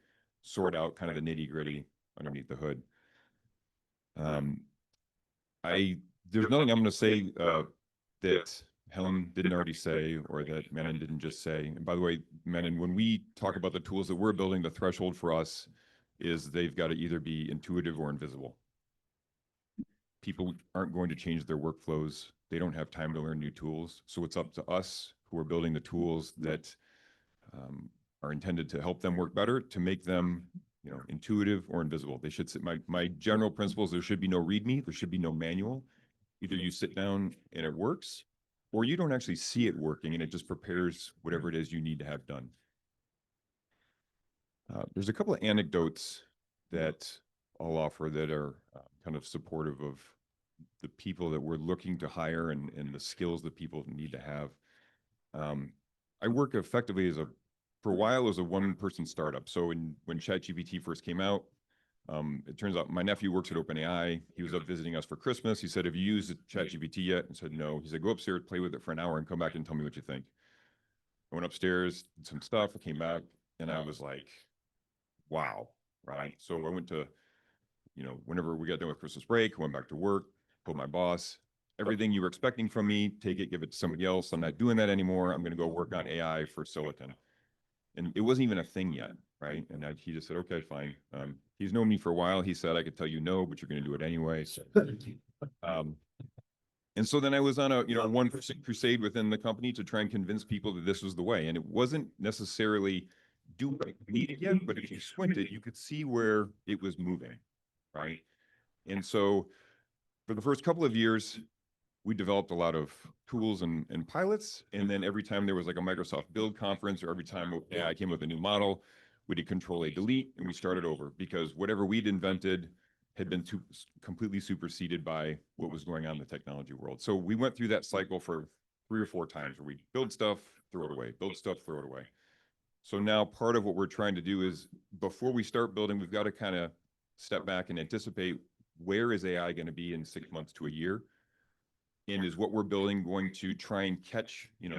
S16: sort out kind of the nitty gritty underneath the hood. There's nothing I'm going to say that Helen didn't already say, or that Manin didn't just say. And by the way, Manin, when we talk about the tools that we're building, the threshold for us is they've got to either be intuitive or invisible. People aren't going to change their workflows. They don't have time to learn new tools. So it's up to us who are building the tools that are intended to help them work better, to make them intuitive or invisible. They should sit, my general principle is there should be no README, there should be no manual. Either you sit down and it works, or you don't actually see it working and it just prepares whatever it is you need to have done. There's a couple of anecdotes that I'll offer that are kind of supportive of the people that we're looking to hire and the skills that people need to have. I work effectively for a while as a one-person startup. So when ChatGPT first came out, it turns out my nephew works at OpenAI. He was up visiting us for Christmas. He said, "Have you used ChatGPT yet?" And said, "No." He said, "Go upstairs, play with it for an hour and come back and tell me what you think." I went upstairs, did some stuff, I came back, and I was like, wow, right? So I went to, whenever we got done with Christmas break, I went back to work, told my boss, everything you were expecting from me, take it, give it to somebody else. I'm not doing that anymore. I'm going to go work on AI for silicon. And it wasn't even a thing yet, right? And he just said, okay, fine. He's known me for a while. He said, I could tell you no, but you're going to do it anyway. So, and so then I was on a, one crusade within the company to try and convince people that this was the way. And it wasn't necessarily doing what we needed yet, but if you squinted, you could see where it was moving, right? And so for the first couple of years, we developed a lot of tools and pilots. And then every time there was like a Microsoft build conference, or every time AI came with a new model, we did Control A Delete and we started over, because whatever we'd invented had been completely superseded by what was going on in the technology world. So we went through that cycle for 3 or 4 times where we build stuff, throw it away, build stuff, throw it away. So now part of what we're trying to do is, before we start building, we've got to kind of step back and anticipate, where is AI going to be in 6 months to a year? And is what we're building going to try and catch, the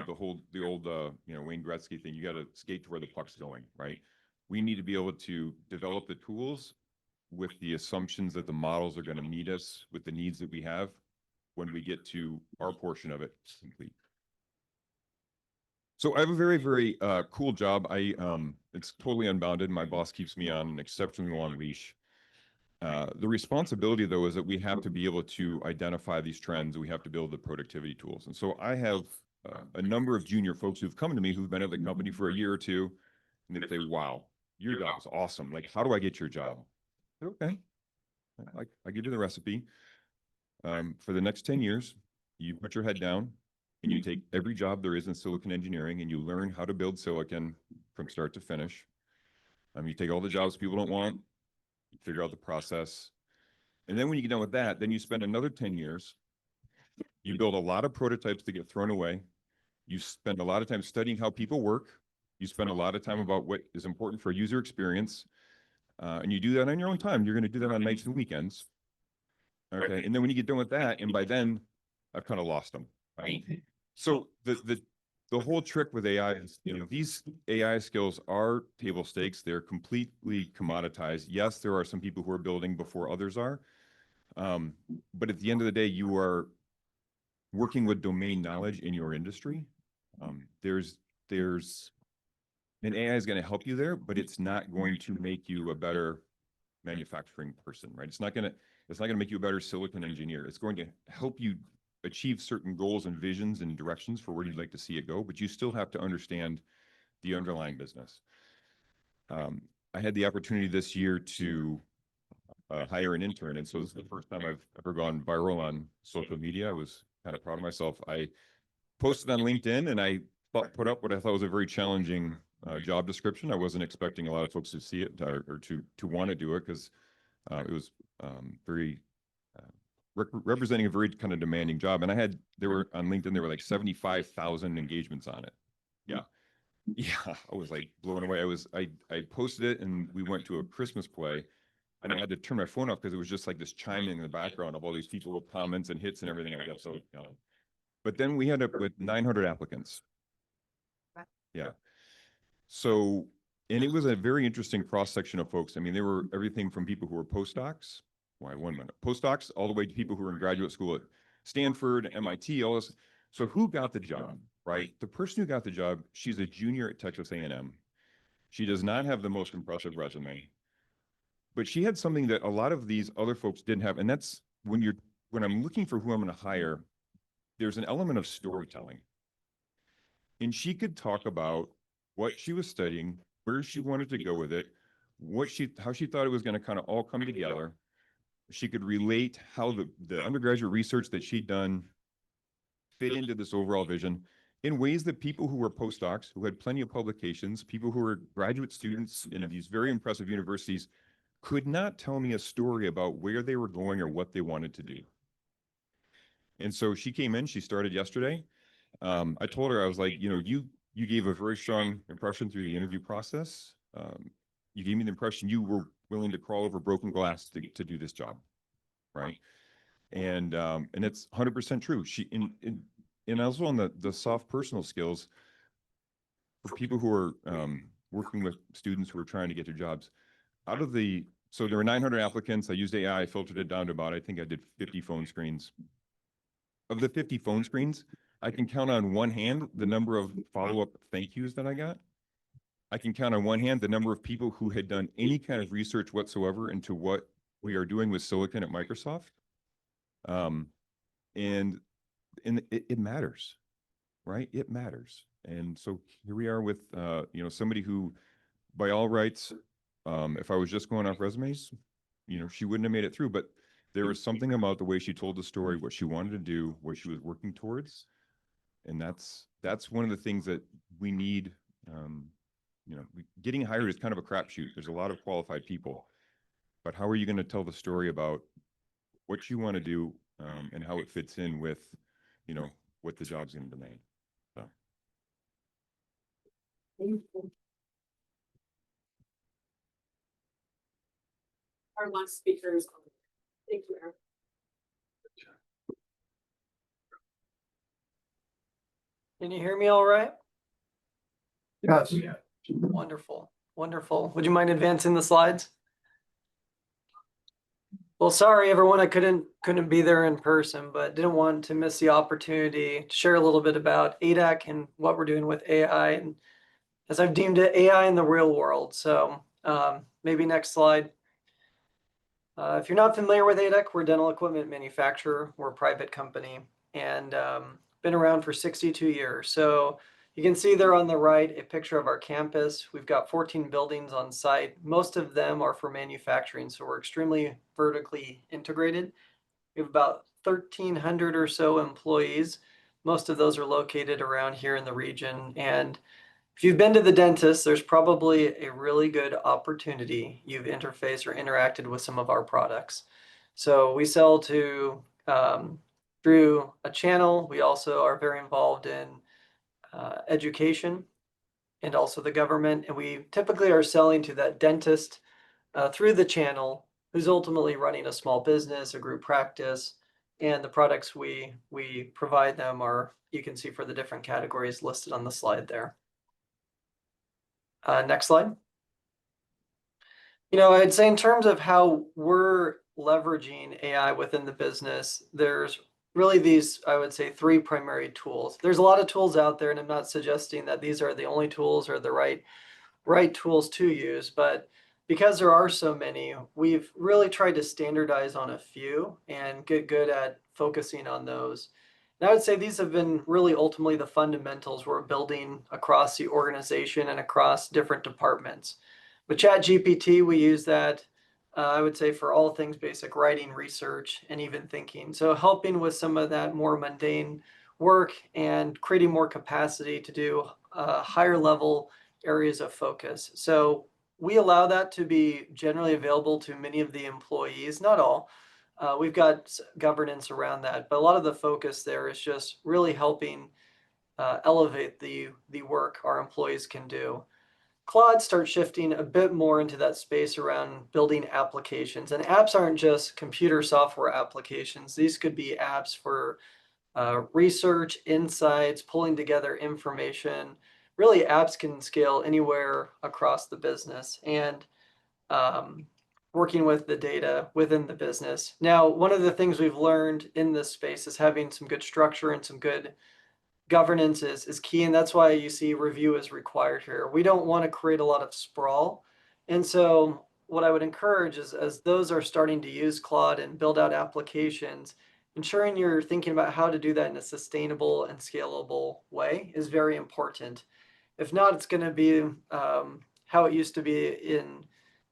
S16: old Wayne Gretzky thing? You got to skate to where the puck's going, right? We need to be able to develop the tools with the assumptions that the models are going to meet us with the needs that we have when we get to our portion of it complete. So I have a very, very cool job. It's totally unbounded. My boss keeps me on an exceptionally long leash. The responsibility, though, is that we have to be able to identify these trends. We have to build the productivity tools. And so I have a number of junior folks who've come to me who've been at the company for a year or two, and they say, wow, your job is awesome. Like, how do I get your job? Okay, I give you the recipe. For the next 10 years, you put your head down and you take every job there is in silicon engineering and you learn how to build silicon from start to finish. You take all the jobs people don't want, you figure out the process. And then when you get done with that, then you spend another 10 years You build a lot of prototypes that get thrown away. You spend a lot of time studying how people work. You spend a lot of time about what is important for user experience. And you do that on your own time. You're going to do that on nights and weekends. Okay. And then when you get done with that, and by then I've kind of lost them. Right. So the whole trick with AI is, you know, these AI skills are table stakes. They're completely commoditized. Yes, there are some people who are building before others are. But at the end of the day, you are working with domain knowledge in your industry. And AI is going to help you there, but it's not going to make you a better manufacturing person, right? It's not going to make you a better silicon engineer. It's going to help you achieve certain goals and visions and directions for where you'd like to see it go, but you still have to understand the underlying business. I had the opportunity this year to hire an intern, and so this is the first time I've ever gone viral on social media. I was kind of proud of myself. I posted on LinkedIn, and I put up what I thought was a very challenging job description. I wasn't expecting a lot of folks to see it or to want to do it, because it was very representing a very kind of demanding job. And there were on LinkedIn, there were like 75,000 engagements on it. Yeah. Yeah. I was like blown away. I posted it, and we went to a Christmas play, and I had to turn my phone off because it was just like this chiming in the background of all these people with comments and hits and everything like that. So, but then we ended up with 900 applicants. Yeah. So, and it was a very interesting cross section of folks. I mean, there were everything from people who were postdocs. Why, 1 minute. Postdocs all the way to people who were in graduate school at Stanford, MIT, all this. So who got the job, right? The person who got the job, she's a junior at Texas A&M. She does not have the most impressive resume, but she had something that a lot of these other folks didn't have. And that's when I'm looking for who I'm going to hire, there's an element of storytelling. And she could talk about what she was studying, where she wanted to go with it, how she thought it was going to kind of all come together. She could relate how the undergraduate research that she'd done fit into this overall vision in ways that people who were postdocs, who had plenty of publications, people who were graduate students in these very impressive universities, could not tell me a story about where they were going or what they wanted to do. And so she came in, she started yesterday. I told her, I was like, you know, you gave a very strong impression through the interview process. You gave me the impression you were willing to crawl over broken glass to do this job, right? And it's 100% true. And also on the soft personal skills for people who are working with students who are trying to get their jobs. So there were 900 applicants. I used AI, filtered it down to about, I think I did 50 phone screens. Of the 50 phone screens, I can count on one hand the number of follow-up thank yous that I got. I can count on one hand the number of people who had done any kind of research whatsoever into what we are doing with silicon at Microsoft. And it matters, right? It matters. And so here we are with, you know, somebody who, by all rights, if I was just going off resumes, you know, she wouldn't have made it through. But there was something about the way she told the story, what she wanted to do, what she was working towards. And that's one of the things that we need. You know, getting hired is kind of a crapshoot. There's a lot of qualified people, but how are you going to tell the story about what you want to do and how it fits in with, you know, what the job's going to demand? So.
S12: Our last speaker is. Thank you, Erik.
S17: Can you hear me all right?
S3: Yes.
S17: Yeah. Wonderful, wonderful. Would you mind advancing the slides? Well, sorry, everyone, I couldn't be there in person, but didn't want to miss the opportunity to share a little bit about A-Dec and what we're doing with AI, and as I've deemed it, AI in the real world. So maybe next slide. If you're not familiar with A-Dec, we're a dental equipment manufacturer. We're a private company and been around for 62 years. So you can see there on the right a picture of our campus. We've got 14 buildings on site. Most of them are for manufacturing, so we're extremely vertically integrated. We have about 1,300 or so employees. Most of those are located around here in the region. And if you've been to the dentist, there's probably a really good opportunity you've interfaced or interacted with some of our products. So we sell to through a channel. We also are very involved in education and also the government. And we typically are selling to that dentist through the channel who's ultimately running a small business, a group practice. And the products we provide them are, you can see for the different categories listed on the slide there. Next slide. I'd say in terms of how we're leveraging AI within the business, there's really these, I would say, 3 primary tools. There's a lot of tools out there, and I'm not suggesting that these are the only tools or the right tools to use, but because there are so many, we've really tried to standardize on a few and get good at focusing on those. And I would say these have been really ultimately the fundamentals we're building across the organization and across different departments. With ChatGPT, we use that, I would say, for all things basic writing, research, and even thinking. So helping with some of that more mundane work and creating more capacity to do higher level areas of focus. So we allow that to be generally available to many of the employees, not all. We've got governance around that, but a lot of the focus there is just really helping elevate the work our employees can do. Claude starts shifting a bit more into that space around building applications. And apps aren't just computer software applications. These could be apps for research, insights, pulling together information. Really, apps can scale anywhere across the business and working with the data within the business. Now, one of the things we've learned in this space is having some good structure and some good governance is key, and that's why you see review is required here. We don't want to create a lot of sprawl. And so what I would encourage is, as those are starting to use Claude and build out applications, ensuring you're thinking about how to do that in a sustainable and scalable way is very important. If not, it's going to be how it used to be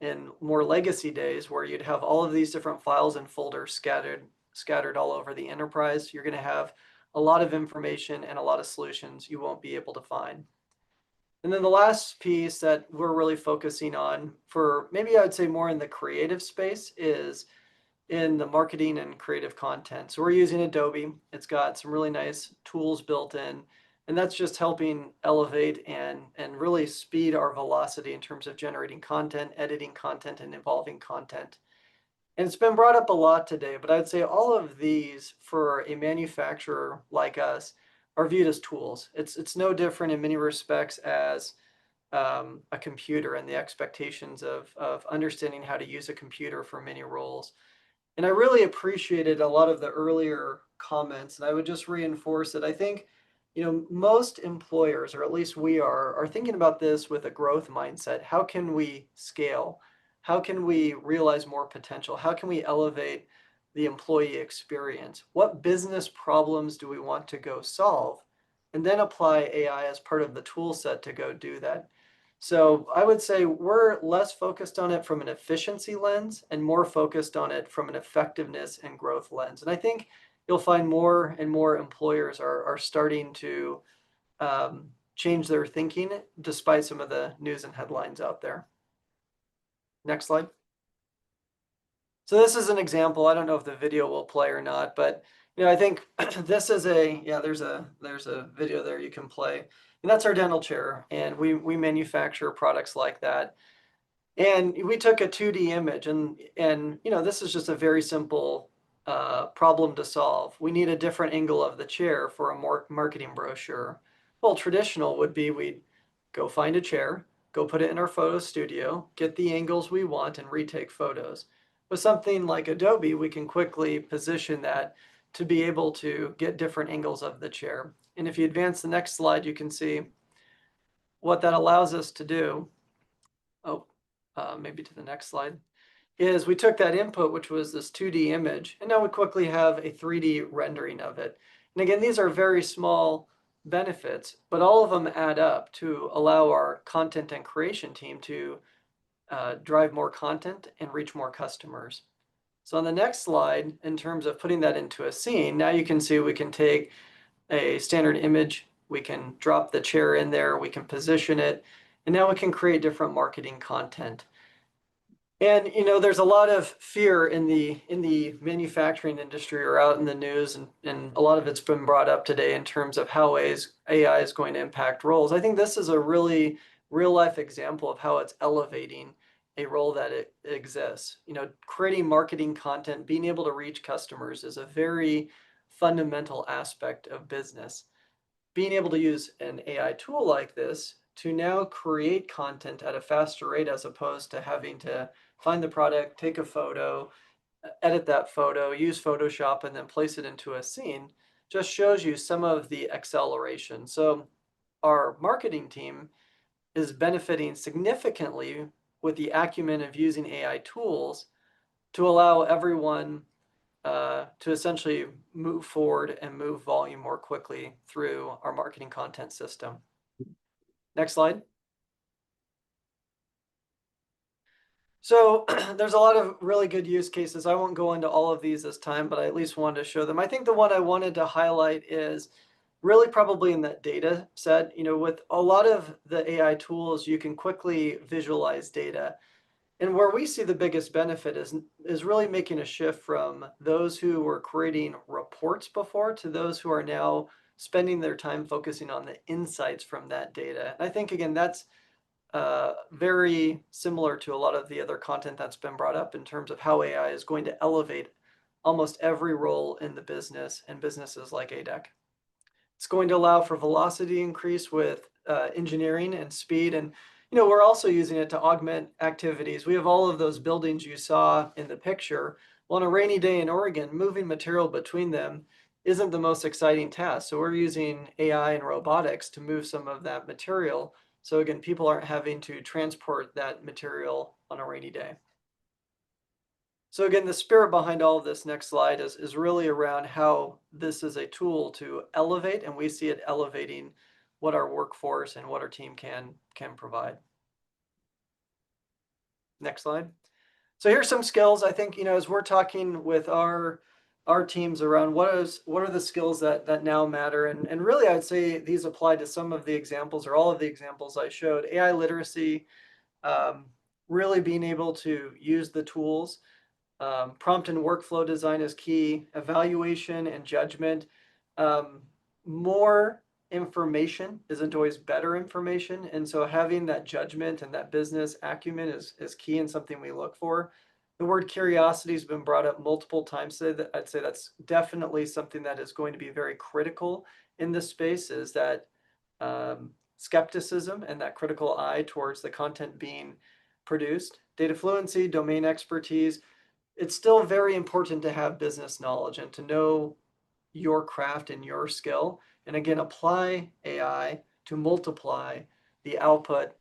S17: in more legacy days, where you'd have all of these different files and folders scattered all over the enterprise. You're going to have a lot of information and a lot of solutions you won't be able to find. And then the last piece that we're really focusing on, for maybe I would say more in the creative space, is in the marketing and creative content. So we're using Adobe. It's got some really nice tools built in, and that's just helping elevate and really speed our velocity in terms of generating content, editing content, and evolving content. And it's been brought up a lot today, but I'd say all of these for a manufacturer like us are viewed as tools. It's no different in many respects as a computer and the expectations of understanding how to use a computer for many roles. And I really appreciated a lot of the earlier comments, and I would just reinforce that I think, most employers, or at least we are thinking about this with a growth mindset. How can we scale? How can we realize more potential? How can we elevate the employee experience? What business problems do we want to go solve? And then apply AI as part of the tool set to go do that. So I would say we're less focused on it from an efficiency lens and more focused on it from an effectiveness and growth lens. And I think you'll find more and more employers are starting to change their thinking despite some of the news and headlines out there. Next slide. So this is an example. I don't know if the video will play or not, but I think this is there's a video there you can play. And that's our dental chair. And we manufacture products like that. And we took a 2D image and this is just a very simple problem to solve. We need a different angle of the chair for a more marketing brochure. Well, traditional would be we'd go find a chair, go put it in our photo studio, get the angles we want, and retake photos. With something like Adobe, we can quickly position that to be able to get different angles of the chair. And if you advance the next slide, you can see what that allows us to do. Maybe to the next slide, is we took that input, which was this 2D image, and now we quickly have a 3D rendering of it. And again, these are very small benefits, but all of them add up to allow our content and creation team to drive more content and reach more customers. So on the next slide, in terms of putting that into a scene, now you can see we can take a standard image, we can drop the chair in there, we can position it, and now we can create different marketing content. And, you know, there's a lot of fear in the manufacturing industry or out in the news, and a lot of it's been brought up today in terms of how AI is going to impact roles. I think this is a really real life example of how it's elevating a role that it exists. You know, creating marketing content, being able to reach customers is a very fundamental aspect of business. Being able to use an AI tool like this to now create content at a faster rate, as opposed to having to find the product, take a photo, edit that photo, use Photoshop, and then place it into a scene, just shows you some of the acceleration. So our marketing team is benefiting significantly with the acumen of using AI tools to allow everyone to essentially move forward and move volume more quickly through our marketing content system. Next slide. So there's a lot of really good use cases. I won't go into all of these this time, but I at least wanted to show them. I think the one I wanted to highlight is really probably in that data set. You know, with a lot of the AI tools, you can quickly visualize data. And where we see the biggest benefit is really making a shift from those who were creating reports before to those who are now spending their time focusing on the insights from that data. And I think, again, that's very similar to a lot of the other content that's been brought up in terms of how AI is going to elevate almost every role in the business and businesses like A-Dec. It's going to allow for velocity increase with engineering and speed. And, you know, we're also using it to augment activities. We have all of those buildings you saw in the picture. Well, on a rainy day in Oregon, moving material between them isn't the most exciting task. So we're using AI and robotics to move some of that material. So again, people aren't having to transport that material on a rainy day. So again, the spirit behind all of this next slide is really around how this is a tool to elevate, and we see it elevating what our workforce and what our team can provide. Next slide. So here's some skills. I think, you know, as we're talking with our teams around what are the skills that now matter, and really I'd say these apply to some of the examples or all of the examples I showed. AI literacy, really being able to use the tools. Prompt and workflow design is key. Evaluation and judgment. More information isn't always better information, and so having that judgment and that business acumen is key and something we look for. The word curiosity has been brought up multiple times today. I'd say that's definitely something that is going to be very critical in this space, is that skepticism and that critical eye towards the content being produced. Data fluency, domain expertise. It's still very important to have business knowledge and to know your craft and your skill. And again, apply AI to multiply the output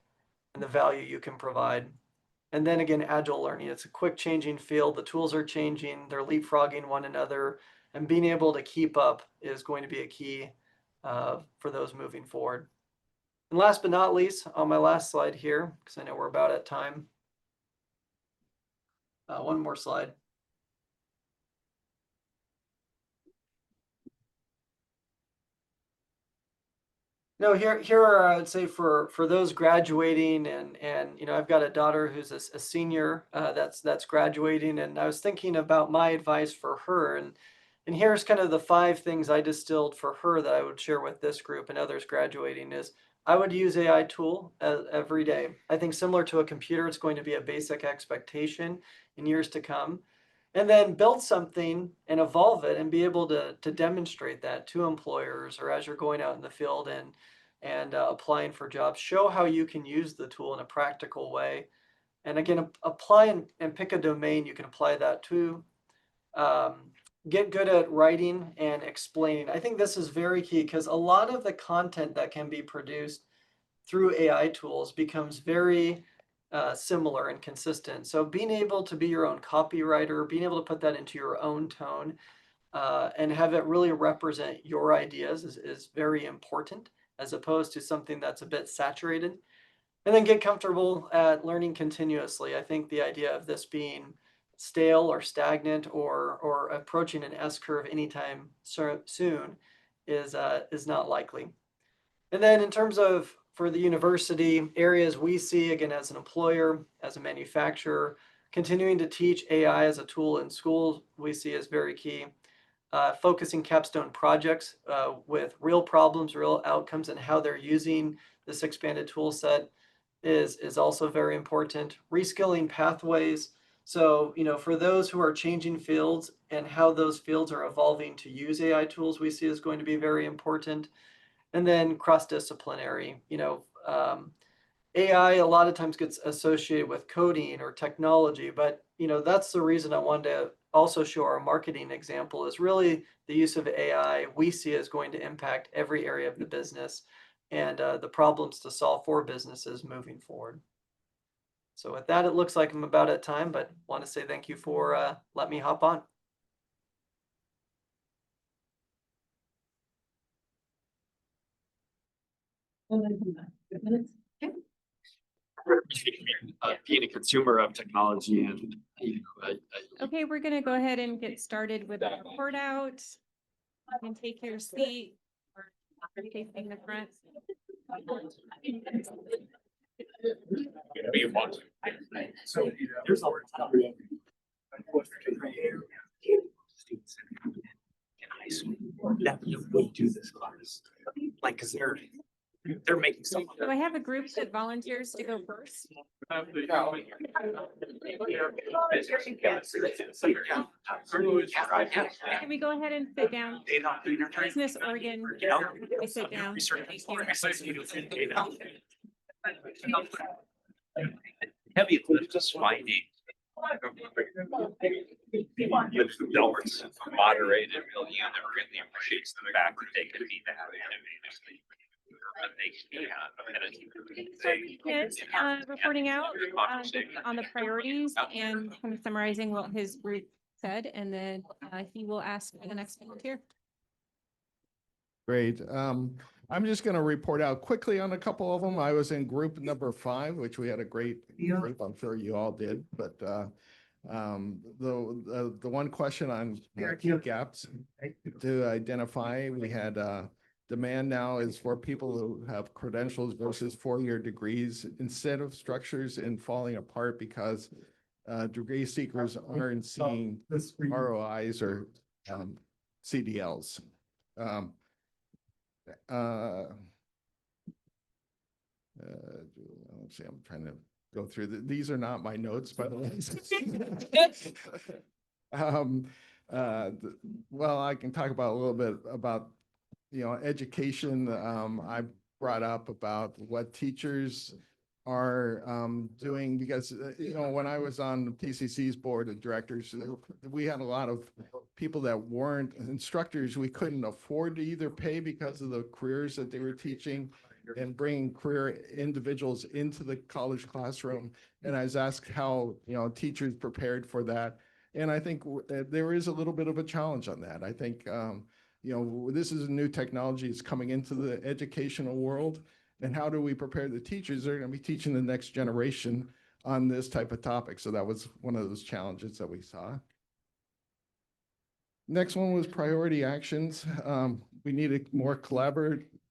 S17: and the value you can provide. And then again, agile learning. It's a quick changing field. The tools are changing. They're leapfrogging one another. And being able to keep up is going to be a key for those moving forward. And last but not least, on my last slide here, because I know we're about at time. One more slide. No, here are, I would say, for those graduating, and you know, I've got a daughter who's a senior that's graduating, and I was thinking about my advice for her, and here's kind of the 5 things I distilled for her that I would share with this group and others graduating. Is I would use AI tool every day. I think similar to a computer, it's going to be a basic expectation in years to come. And then build something and evolve it and be able to demonstrate that to employers, or as you're going out in the field and applying for jobs. Show how you can use the tool in a practical way. And again, apply and pick a domain you can apply that to. Get good at writing and explaining. I think this is very key, because a lot of the content that can be produced through AI tools becomes very similar and consistent. So being able to be your own copywriter, being able to put that into your own tone and have it really represent your ideas is very important, as opposed to something that's a bit saturated. And then get comfortable at learning continuously. I think the idea of this being stale or stagnant or approaching an S-curve anytime soon is not likely. And then in terms of for the university, areas we see, again, as an employer, as a manufacturer, continuing to teach AI as a tool in schools we see as very key. Focusing capstone projects with real problems, real outcomes, and how they're using this expanded tool set is also very important. Reskilling pathways. So, for those who are changing fields and how those fields are evolving to use AI tools, we see is going to be very important. And then cross-disciplinary, AI a lot of times gets associated with coding or technology, but that's the reason I wanted to also show our marketing example is really the use of AI we see is going to impact every area of the business and the problems to solve for businesses moving forward. So with that, it looks like I'm about at time, but want to say thank you for letting me hop on.
S18: Being a consumer of technology and
S19: Okay, we're gonna go ahead and get started with the report out. You can take your seat or facing the front.
S18: So there's a lot of students in high school that would do this class, like, because they're making stuff.
S19: Do I have a group that volunteers to go first? Can we go ahead and sit down? Business Oregon, we sit down.
S18: Heavy just finding. Dollars moderated really appreciates the fact that they can be that innovative.
S19: Reporting out on the priorities and kind of summarizing what his group said, and then he will ask the next volunteer.
S20: Great. I'm just going to report out quickly on a couple of them. I was in group number 5, which we had a great group. I'm sure you all did, but the one question on key gaps to identify, we had demand now is for people who have credentials versus 4-year degrees instead of structures and falling apart because degree seekers aren't seeing ROIs or CDLs. Let's see, I'm trying to go through these are not my notes, by the way. Well, I can talk about a little bit about education. I brought up about what teachers are doing because when I was on PCC's board of directors, we had a lot of people that weren't instructors. We couldn't afford to either pay because of the careers that they were teaching and bringing career individuals into the college classroom. And I was asked how teachers prepared for that. And I think there is a little bit of a challenge on that. I think this is a new technology that's coming into the educational world. And how do we prepare the teachers? They're going to be teaching the next generation on this type of topic. So that was one of those challenges that we saw. Next one was priority actions. We needed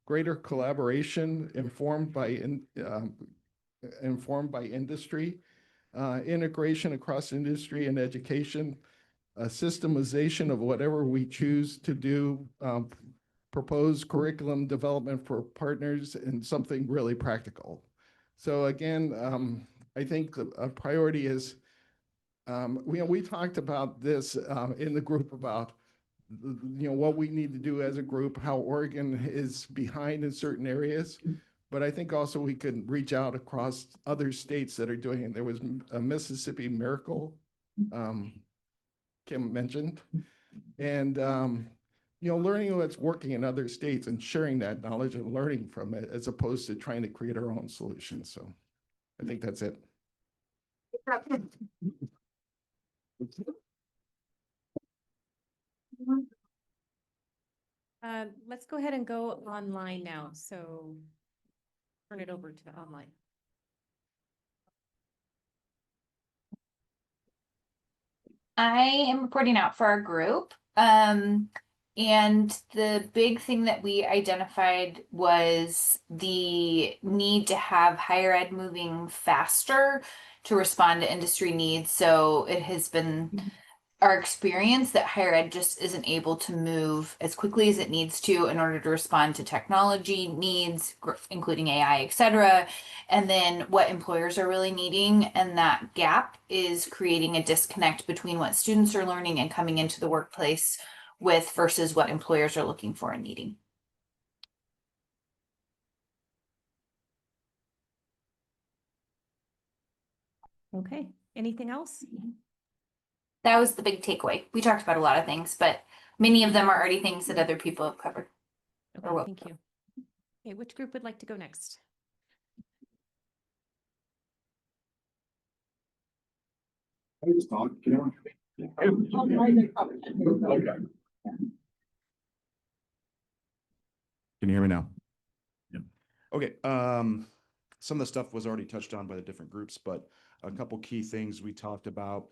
S20: greater collaboration informed by industry, integration across industry and education, a systemization of whatever we choose to do, propose curriculum development for partners, and something really practical. So again, I think a priority is, we talked about this in the group about what we need to do as a group, how Oregon is behind in certain areas. But I think also we could reach out across other states that are doing it. There was a Mississippi Miracle, Kim mentioned, and learning what's working in other states and sharing that knowledge and learning from it as opposed to trying to create our own solutions. So I think that's it.
S19: Let's go ahead and go online now. So turn it over to online.
S21: I am reporting out for our group. And the big thing that we identified was the need to have higher ed moving faster to respond to industry needs. So it has been our experience that higher ed just isn't able to move as quickly as it needs to in order to respond to technology needs, including AI, et cetera, and then what employers are really needing. And that gap is creating a disconnect between what students are learning and coming into the workplace with versus what employers are looking for and needing.
S19: Okay, anything else?
S21: That was the big takeaway. We talked about a lot of things, but many of them are already things that other people have covered.
S19: Okay, thank you. Okay, which group would like to go next?
S15: Can you hear me now? Yeah. Okay. Some of the stuff was already touched on by the different groups, but a couple key things we talked about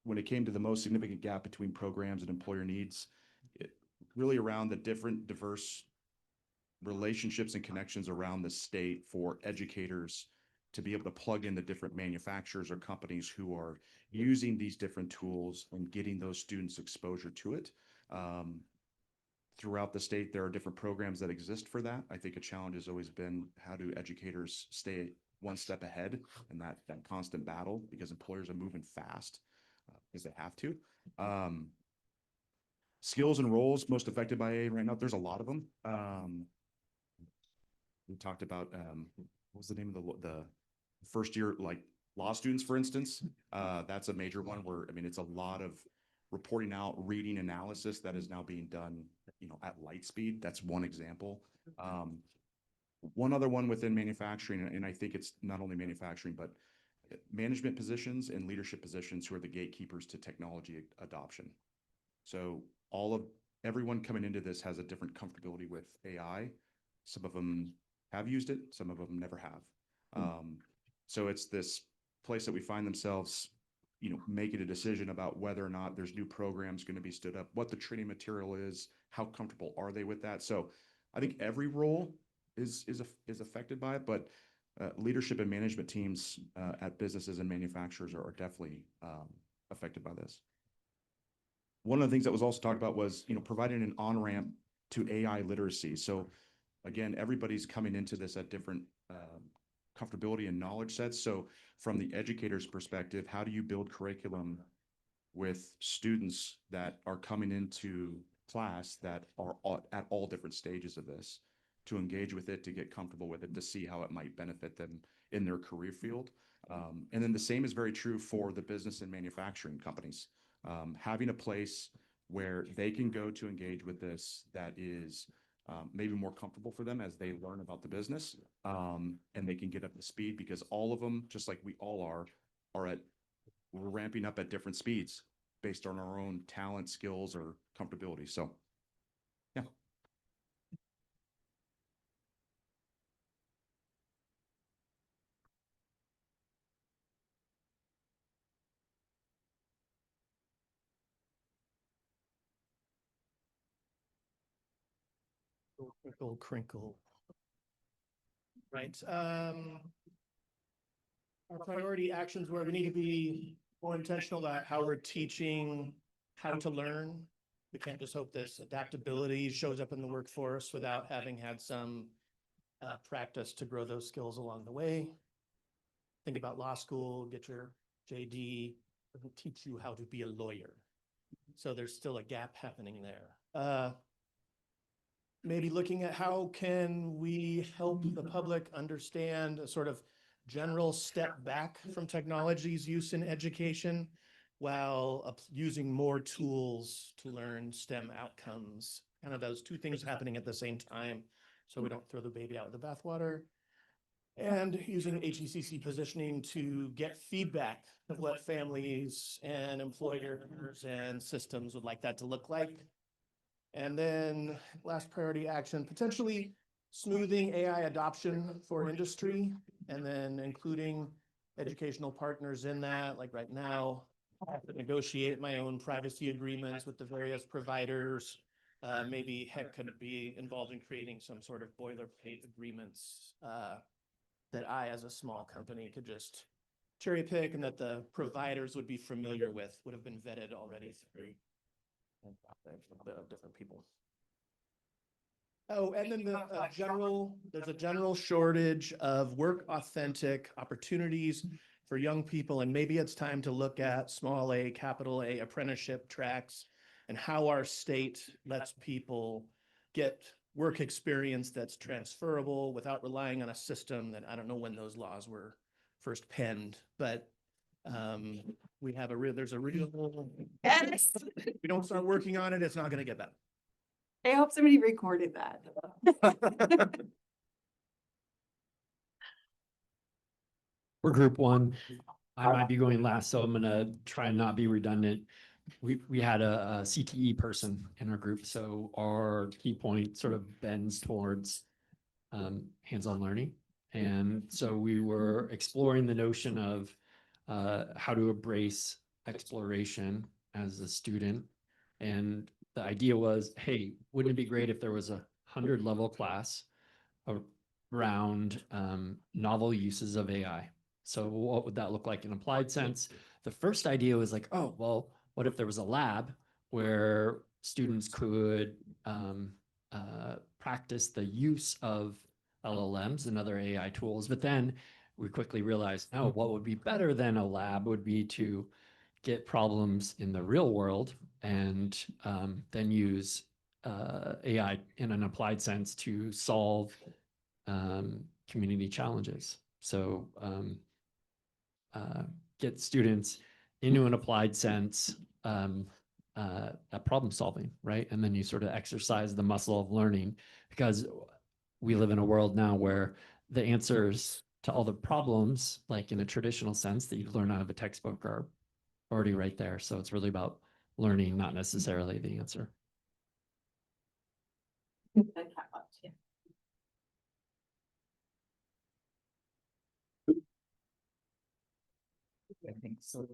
S15: when it came to the most significant gap between programs and employer needs, really around the different diverse relationships and connections around the state for educators to be able to plug in the different manufacturers or companies who are using these different tools and getting those students exposure to it. Throughout the state, there are different programs that exist for that. I think a challenge has always been how do educators stay one step ahead in that constant battle, because employers are moving fast because they have to. Skills and roles most affected by AI right now, there's a lot of them. We talked about what was the name of the first year, like law students, for instance. That's a major one where, I mean, it's a lot of reporting out, reading analysis that is now being done, you know, at light speed. That's one example. One other one within manufacturing, and I think it's not only manufacturing, but management positions and leadership positions who are the gatekeepers to technology adoption. So everyone coming into this has a different comfortability with AI. Some of them have used it, some of them never have. So it's this place that we find themselves, you know, making a decision about whether or not there's new programs going to be stood up, what the training material is, how comfortable are they with that. So I think every role is affected by it, but leadership and management teams at businesses and manufacturers are definitely affected by this. One of the things that was also talked about was, you know, providing an on-ramp to AI literacy. So again, everybody's coming into this at different comfortability and knowledge sets. So from the educator's perspective, how do you build curriculum with students that are coming into class that are at all different stages of this, to engage with it, to get comfortable with it, to see how it might benefit them in their career field. And then the same is very true for the business and manufacturing companies. Having a place where they can go to engage with this that is maybe more comfortable for them as they learn about the business, and they can get up to speed, because all of them, just like we all we're ramping up at different speeds based on our own talent, skills, or comfortability. So, yeah.
S5: Crinkle, crinkle. Right. Our priority actions where we need to be more intentional about how we're teaching how to learn. We can't just hope this adaptability shows up in the workforce without having had some practice to grow those skills along the way. Think about law school, get your JD, doesn't teach you how to be a lawyer. So there's still a gap happening there. Maybe looking at how can we help the public understand a sort of general step back from technology's use in education while using more tools to learn STEM outcomes. Kind of those two things happening at the same time, so we don't throw the baby out with the bathwater. And using HECC positioning to get feedback of what families and employers and systems would like that to look like. And then last priority action, potentially smoothing AI adoption for industry, and then including educational partners in that. Like right now, I have to negotiate my own privacy agreements with the various providers. Maybe HECC could be involved in creating some sort of boilerplate agreements that I, as a small company, could just cherry pick and that the providers would be familiar with, would have been vetted already through different people. Oh, and then there's a general shortage of work authentic opportunities for young people. And maybe it's time to look at small a, capital A apprenticeship tracks and how our state lets people get work experience that's transferable without relying on a system that I don't know when those laws were first penned, but we have there's a real,
S12: Yes.
S5: if we don't start working on it, it's not going to get better.
S12: I hope somebody recorded that.
S6: We're group one. I might be going last, so I'm gonna try and not be redundant. We had a CTE person in our group, so our key point sort of bends towards hands-on learning. And so we were exploring the notion of how to embrace exploration as a student. And the idea was, hey, wouldn't it be great if there was 100 level class around novel uses of AI? So what would that look like in applied sense? The first idea was like, oh, well, what if there was a lab where students could practice the use of LLMs and other AI tools? But then we quickly realized, no, what would be better than a lab would be to get problems in the real world and then use AI in an applied sense to solve community challenges. So get students into an applied sense at problem solving, right? And then you sort of exercise the muscle of learning, because we live in a world now where the answers to all the problems, like in a traditional sense that you learn out of a textbook, are already right there. So it's really about learning, not necessarily the answer.
S2: I think so.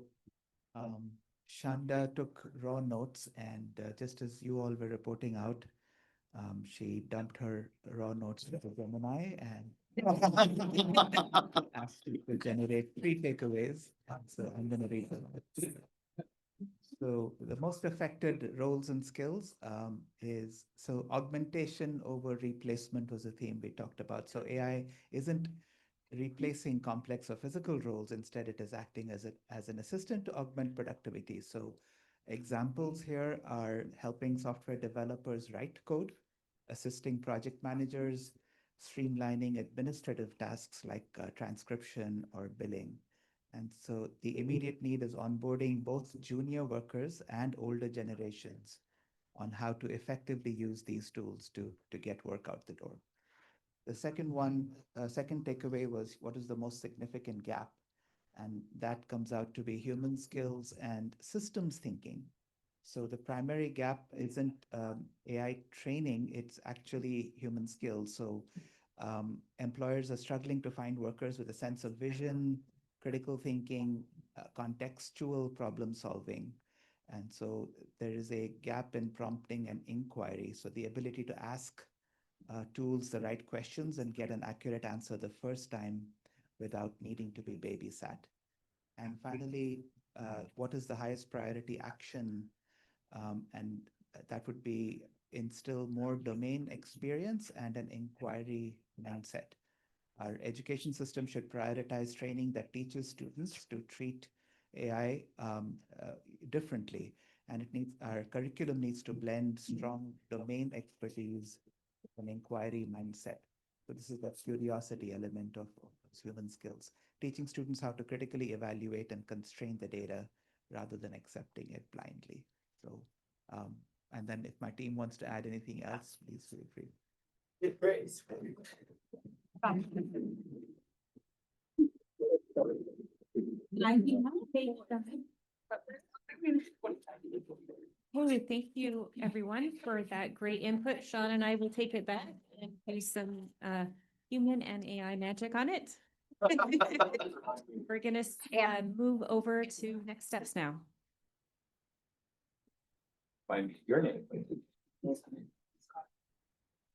S2: Shanda took raw notes, and just as you all were reporting out, she dumped her raw notes into Gemini and asked you to generate 3 takeaways. So I'm going to read them. So the most affected roles and skills is, so augmentation over replacement was a theme we talked about. So AI isn't replacing complex or physical roles. Instead, it is acting as an assistant to augment productivity. So examples here are helping software developers write code, assisting project managers, streamlining administrative tasks like transcription or billing. And so the immediate need is onboarding both junior workers and older generations on how to effectively use these tools to get work out the door. The second takeaway was, what is the most significant gap? And that comes out to be human skills and systems thinking. So the primary gap isn't AI training, it's actually human skills. So employers are struggling to find workers with a sense of vision, critical thinking, contextual problem solving. And so there is a gap in prompting and inquiry. So the ability to ask tools the right questions and get an accurate answer the first time without needing to be babysat. And finally, what is the highest priority action? And that would be instill more domain experience and an inquiry mindset. Our education system should prioritize training that teaches students to treat AI differently. And our curriculum needs to blend strong domain expertise an inquiry mindset. So this is the curiosity element of human skills, teaching students how to critically evaluate and constrain the data rather than accepting it blindly. So, and then if my team wants to add anything else, please feel free.
S18: Praise.
S19: Hey, thank you everyone for that great input. Sean and I will take it back and do some human and AI magic on it. We're gonna move over to next steps now.
S18: Find your name.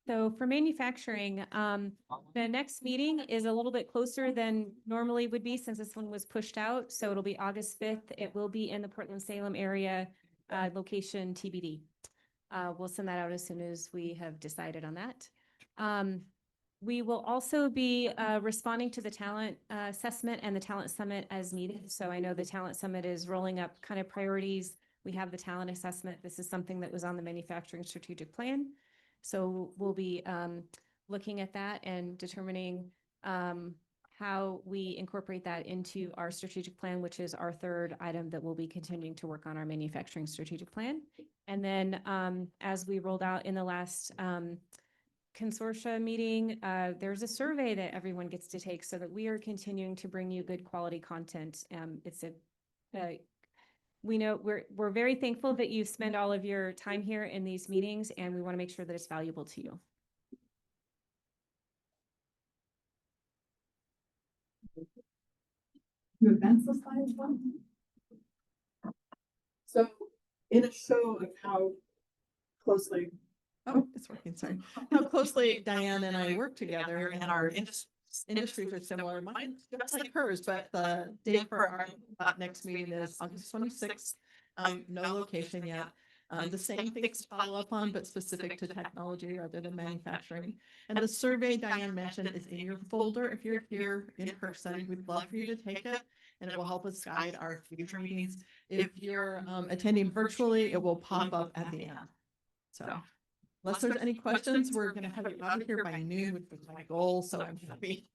S19: So for manufacturing, the next meeting is a little bit closer than normally would be since this one was pushed out. So it'll be August 5th. It will be in the Portland-Salem area, location TBD. We'll send that out as soon as we have decided on that. We will also be responding to the talent assessment and the talent summit as needed. So I know the talent summit is rolling up kind of priorities. We have the talent assessment. This is something that was on the manufacturing strategic plan. So we'll be looking at that and determining how we incorporate that into our strategic plan, which is our third item that we'll be continuing to work on our manufacturing strategic plan. And then as we rolled out in the last Consortia meeting, there's a survey that everyone gets to take so that we are continuing to bring you good quality content. We know we're very thankful that you spend all of your time here in these meetings, and we want to make sure that it's valuable to you.
S12: You advance the slide as well. So in a show of how closely, oh, it's working, sorry, how closely Diane and I work together and our industries are similar. Mine just like hers, but the date for our next meeting is August 26th. No location yet. The same things to follow up on, but specific to technology rather than manufacturing. And the survey Diane mentioned is in your folder. If you're here in person, we'd love for you to take it, and it will help us guide our future meetings. If you're attending virtually, it will pop up at the end. So unless there's any questions, we're going to have you out of here by noon, which was my goal. So I'm happy